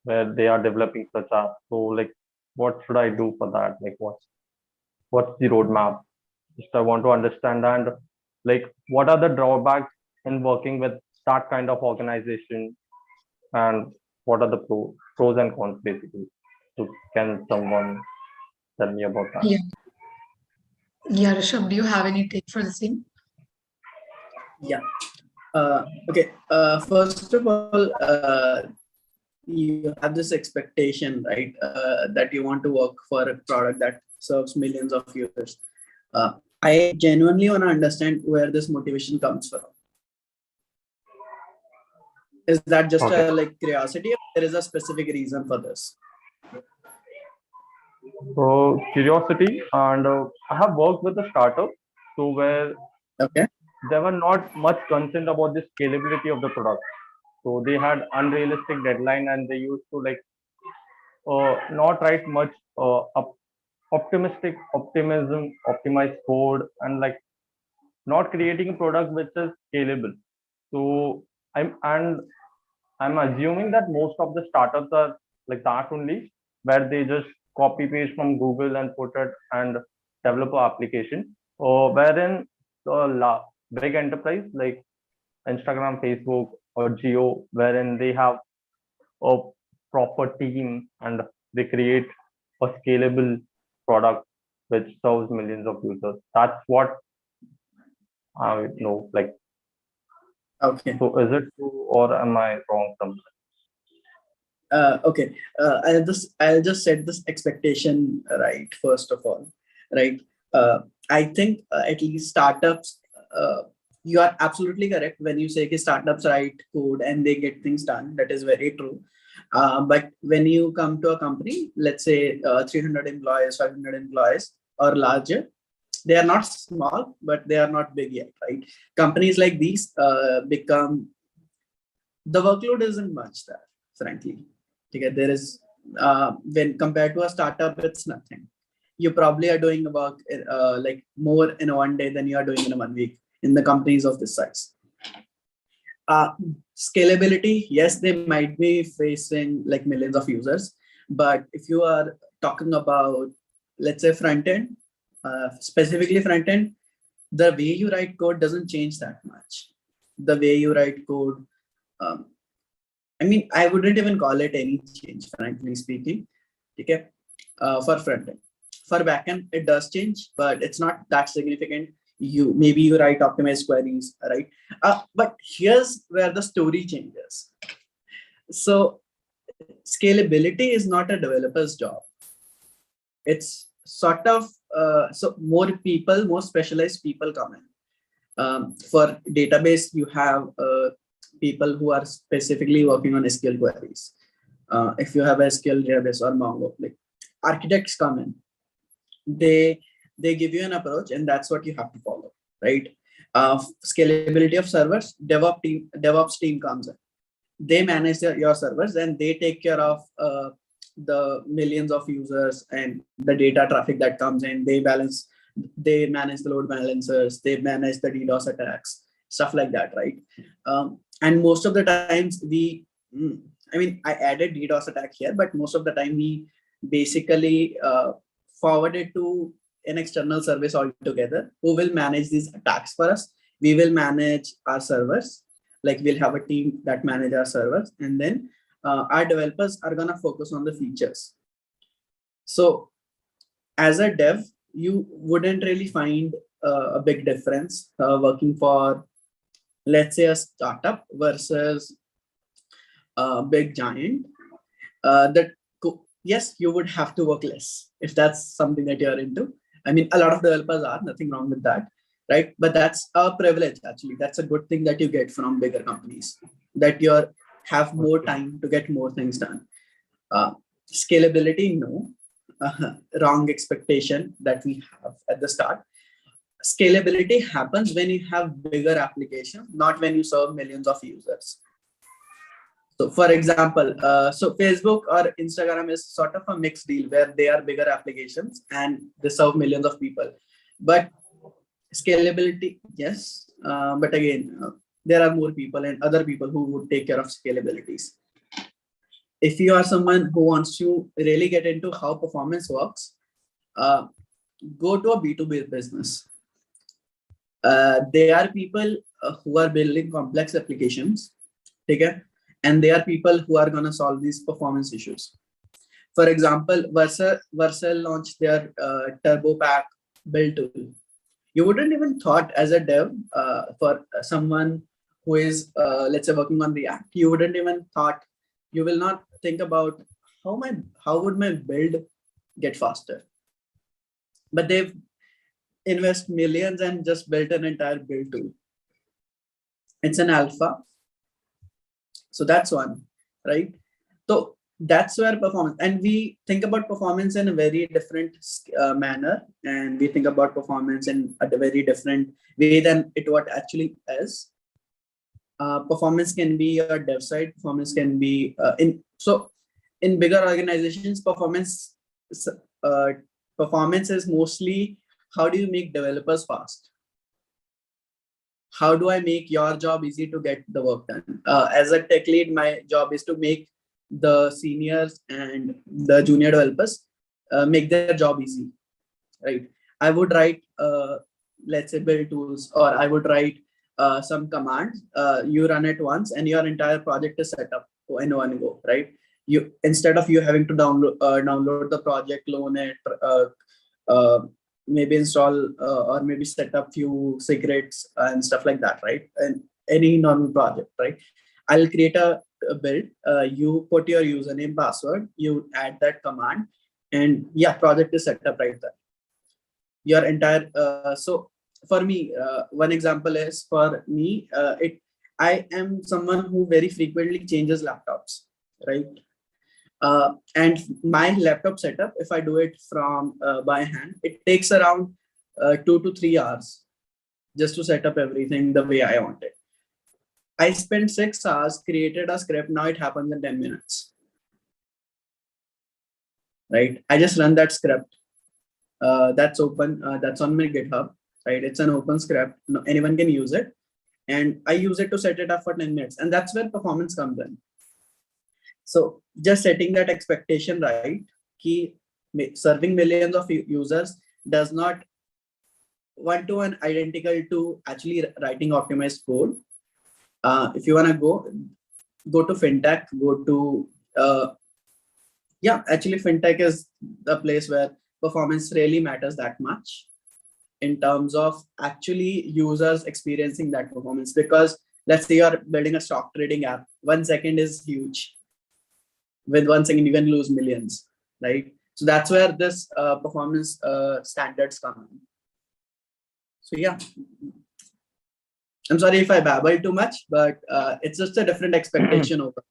where they are developing such apps. So, like, what should I do for that? Like, what's the roadmap? Just I want to understand, and like what are the drawbacks in working with that kind of organization, and what are the pros and cons basically. So can someone tell me about that? Yeah, Rishabh, do you have any take for the same? Yeah. Okay. First of all, you have this expectation, right? That you want to work for a product that serves millions of users. I genuinely want to understand where this motivation comes from. Is that just a like curiosity, or there is a specific reason for this? So curiosity, and I have worked with a startup, so where they were not much concerned about the scalability of the product. So they had unrealistic deadline, and they used to like not write much optimized code, and like not creating a product which is scalable. So I'm assuming that most of the startups are like that only, where they just copy paste from Google and put it and develop an application. Or wherein the big enterprise like Instagram, Facebook, or Geo, wherein they have a proper team and they create a scalable product which serves millions of users. That's what I know. Like, Okay. so is it true or am I wrong somewhere? Okay. I'll just set this expectation right first of all, right? I think at least startups. You are absolutely correct when you say that startups write code and they get things done. That is very true. But when you come to a company, let's say 300 employees, 500 employees or larger, they are not small, but they are not big yet, right? Companies like these become, the workload isn't much there, frankly. Okay, there is, when compared to a startup, it's nothing. You probably are doing work like more in one day than you are doing in 1 week in the companies of this size. Scalability, yes, they might be facing like millions of users, but if you are talking about, let's say, front end, specifically front end, the way you write code doesn't change that much. The way you write code, I mean, I wouldn't even call it any change, frankly speaking. Okay, for front end. For backend, it does change, but it's not that significant. Maybe you write optimized queries, right? But here's where the story changes. So scalability is not a developer's job. It's sort of so more people, more specialized people come in. For database, you have people who are specifically working on SQL queries. If you have a SQL database or Mongo, like architects come in. They give you an approach and that's what you have to follow, right? Scalability of servers, DevOps team comes in. They manage your servers and they take care of the millions of users and the data traffic that comes in. They manage the load balancers, they manage the DDoS attacks, stuff like that, right? And most of the times I added DDoS attack here, but most of the time we basically forward it to an external service altogether who will manage these attacks for us. We will manage our servers, like we'll have a team that manage our servers, and then our developers are gonna focus on the features. So as a dev, you wouldn't really find a big difference working for, let's say, a startup versus a big giant. Yes, you would have to work less if that's something that you're into. I mean, a lot of developers are, nothing wrong with that, right? But that's a privilege, actually. That's a good thing that you get from bigger companies, that you have more time to get more things done. Scalability, no. Wrong expectation that we have at the start. Scalability happens when you have bigger applications, not when you serve millions of users. So for example, so Facebook or Instagram is sort of a mixed deal where they are bigger applications and they serve millions of people. But scalability, yes. But again, there are more people and other people who would take care of scalabilities. If you are someone who wants to really get into how performance works, go to a B2B business. There are people who are building complex applications, okay? And they are people who are going to solve these performance issues. For example, Vercel launched their TurboPack build tool. You wouldn't even thought as a dev for someone who is, let's say, working on React, you wouldn't even thought, you will not think about how would my build get faster. But they've invest millions and just built an entire build tool. It's an alpha. So that's one, right? So that's where performance, and we think about performance in a very different manner, and we think about performance in a very different way than what actually is. Performance can be your dev side, performance can be in bigger organizations, performance is mostly how do you make developers fast? How do I make your job easy to get the work done? As a tech lead, my job is to make the seniors and the junior developers make their job easy, right? I would write, let's say, build tools, or I would write some commands. You run it once, and your entire project is set up in one go, right? You, instead of you having to download the project, clone it, maybe install or maybe set up few secrets and stuff like that, right? And any normal project, right? I'll create a build. You put your username, password, you add that command, and yeah, project is set up right there. Your entire so for me, one example is, for me, I am someone who very frequently changes laptops, right? And my laptop setup, if I do it from by hand, it takes around 2 to 3 hours just to set up everything the way I want it. I spent 6 hours, created a script. Now it happens in 10 minutes, right? I just run that script. That's open. That's on my GitHub, right? It's an open script. No, anyone can use it. And I use it to set it up for 10 minutes. And that's where performance comes in. So just setting that expectation right, key serving millions of users does not one-to-one identical to actually writing optimized code. If you want to go to fintech, go to actually fintech is the place where performance really matters that much in terms of actually users experiencing that performance. Because let's say you're building a stock trading app, 1 second is huge. With 1 second, you can lose millions, right? So that's where this performance standards come in. So yeah, I'm sorry if I babble too much, but it's just a different expectation over.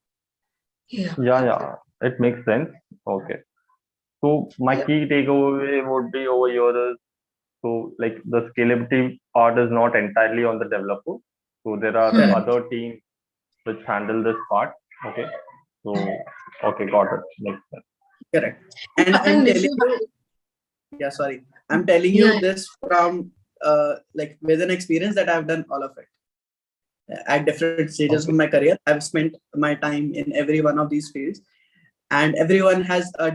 Yeah, it makes sense. Okay. So my key takeaway would be over here is, so like the scalability part is not entirely on the developer. So there are other teams which handle this part. Okay. So, okay, got it. Makes sense. Correct. And I'm telling you, I'm telling you this from like with an experience that I've done all of it. At different stages of my career, I've spent my time in every one of these fields, and everyone has a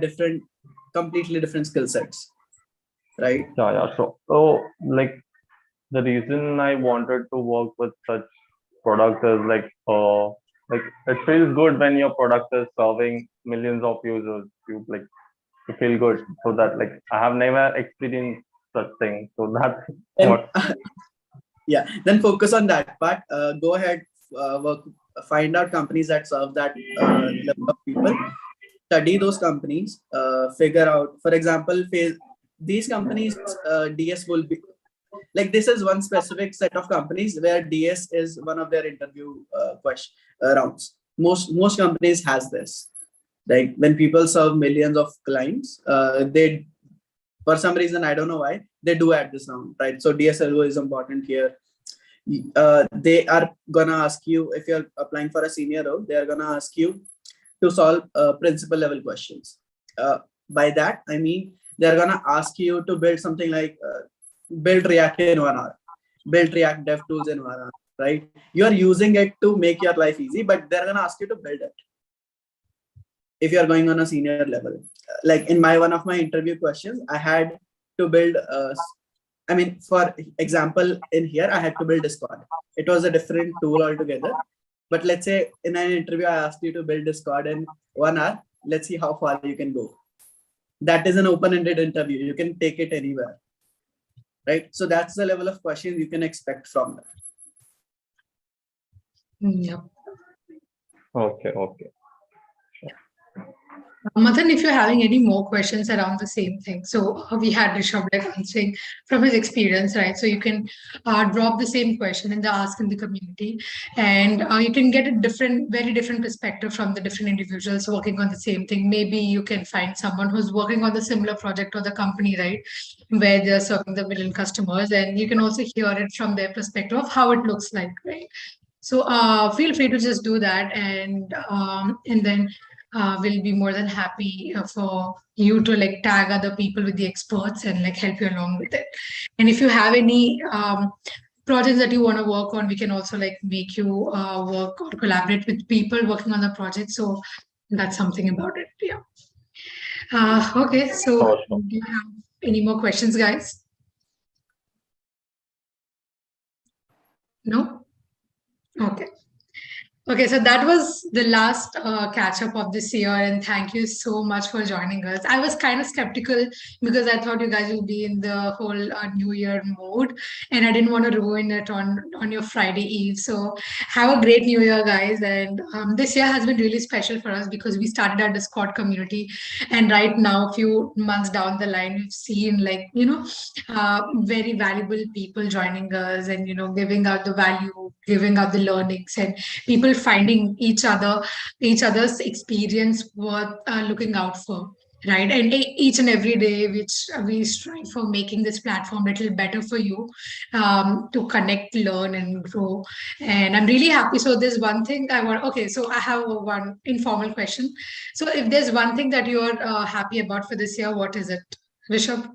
completely different skill sets, right? Yeah. So like the reason I wanted to work with such products is like it feels good when your product is serving millions of users. You feel good. So that like I have never experienced such thing. So that's what. Yeah, then focus on that part. Go ahead, find out companies that serve that level of people. Study those companies. Figure out, for example, these companies, DS will be like, this is one specific set of companies where DS is one of their interview rounds. Most companies has this. Like when people serve millions of clients, they, for some reason, I don't know why, they do add this round, right? So DSLO is important here. They are gonna ask you, if you're applying for a senior role, they are gonna ask you to solve principal level questions. By that, I mean, they're gonna ask you to build something like build React in 1 hour, build React DevTools in 1 hour, right? You are using it to make your life easy, but they're gonna ask you to build it. If you're going on a senior level, like in one of my interview questions, I had to build, I mean, for example, in here, I had to build Discord. It was a different tool altogether. But let's say in an interview, I asked you to build Discord in 1 hour. Let's see how far you can go. That is an open-ended interview. You can take it anywhere, right? So that's the level of questions you can expect from that. Yeah. Okay. Mathan, if you're having any more questions around the same thing, so we had Rishabh answering from his experience, right? So you can drop the same question in the ask in the community, and you can get a very different perspective from the different individuals working on the same thing. Maybe you can find someone who's working on the similar project or the company, right, where they're serving the million customers, and you can also hear it from their perspective of how it looks like, right? So feel free to just do that, and then we'll be more than happy for you to like tag other people with the experts and like help you along with it. And if you have any projects that you want to work on, we can also like make you work or collaborate with people working on the project. So that's something about it. Yeah. Okay, so Oh, sure. do you have any more questions, guys? No? Okay. Okay, so that was the last catch up of this year, and thank you so much for joining us. I was kind of skeptical because I thought you guys will be in the whole New Year mode, and I didn't want to ruin it on your Friday Eve. So have a great New Year, guys! And this year has been really special for us because we started our Discord community, and right now, a few months down the line, we've seen very valuable people joining us, and giving out the value, giving out the learnings, and people finding each other's experience worth looking out for, right? And each and every day which we strive for making this platform a little better for you, to connect, learn, and grow. And I'm really happy. So there's one thing I want. Okay, so I have one informal question. So if there's one thing that you're happy about for this year, what is it, Rishabh?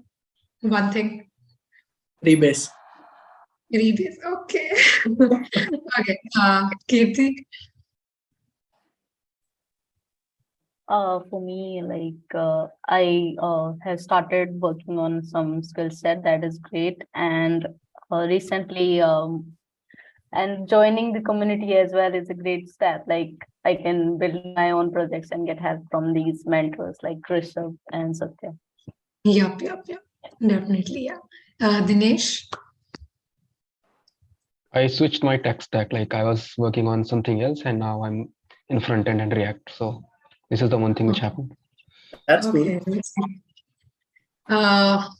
One thing. Rebase. Rebase. Okay. Okay. Kirti. For me, I have started working on some skill set that is great, and recently, and joining the community as well is a great step. Like I can build my own projects and get help from these mentors like Rishabh and Satya. Yep. Definitely, yeah. Dinesh. I switched my tech stack. Like I was working on something else, and now I'm in front end and React. So this is the one thing which happened. That's Okay. cool.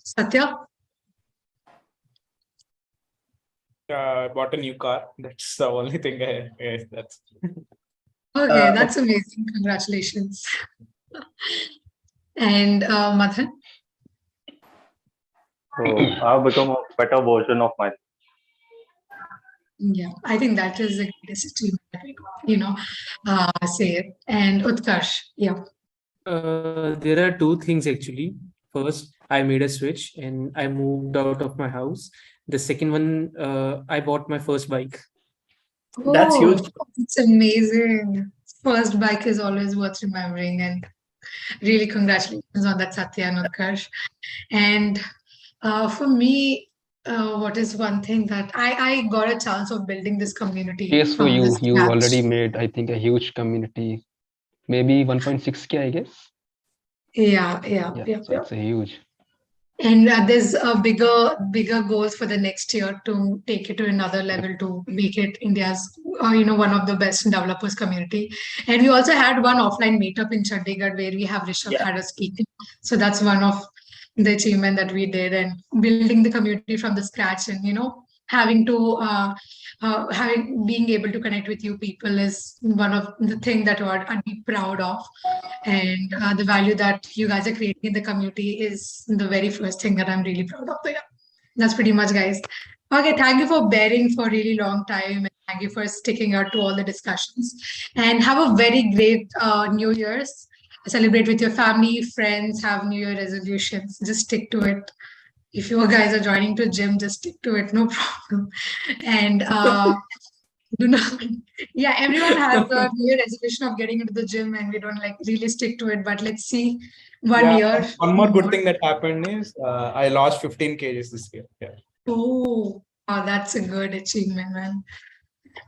Satya. I bought a new car. That's the only thing that's. Okay, that's amazing. Congratulations. And Madhan. So I've become a better version of myself. Yeah, I think that is the greatest achievement that we could, say it. And Utkarsh, yeah. There are two things actually. First, I made a switch and I moved out of my house. The second one, I bought my first bike. That's huge. It's amazing. First bike is always worth remembering, and really congratulations on that, Satya and Utkarsh. And for me, what is one thing that I got a chance of building this community Yes, for from you, this you scratch. already made, I think, a huge community, maybe 1.6K, I guess. Yeah. So it's a huge. And there's a bigger goals for the next year to take it to another level, to make it India's one of the best developers community. And we also had one offline meetup in Chandigarh where we have Rishabh had a speaker. So that's one of the achievement that we did, and building the community from the scratch, and having to being able to connect with you people is one of the things that I'd be proud of. And the value that you guys are creating in the community is the very first thing that I'm really proud of. So yeah, that's pretty much, guys. Okay, thank you for bearing for a really long time, and thank you for sticking out to all the discussions. And have a very great New Year's. Celebrate with your family, friends, have New Year resolutions. Just stick to it. If you guys are joining to gym, just stick to it, no problem. And do not, yeah, everyone has a New Year resolution of getting into the gym, and we don't really stick to it. But let's see, one year. One more good thing that happened is I lost 15 kgs this year. Yeah. Oh, that's a good achievement, man.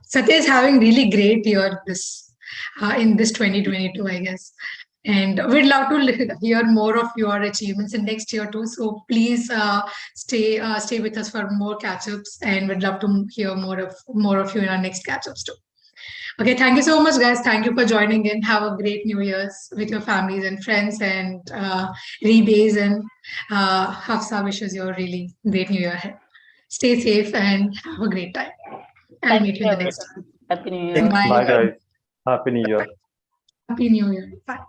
Satya is having really great year in this 2022, I guess. And we'd love to hear more of your achievements in next year too. So please stay with us for more catch-ups, and we'd love to hear more of you in our next catch-ups too. Okay, thank you so much, guys. Thank you for joining in. Have a great New Year's with your families and friends, and Rebase and Hafsa wishes you a really great New Year ahead. Stay safe and have a great time. I'll meet you in the next time. Happy New Year. Bye. Bye, guys. Happy New Year. Happy New Year. Bye.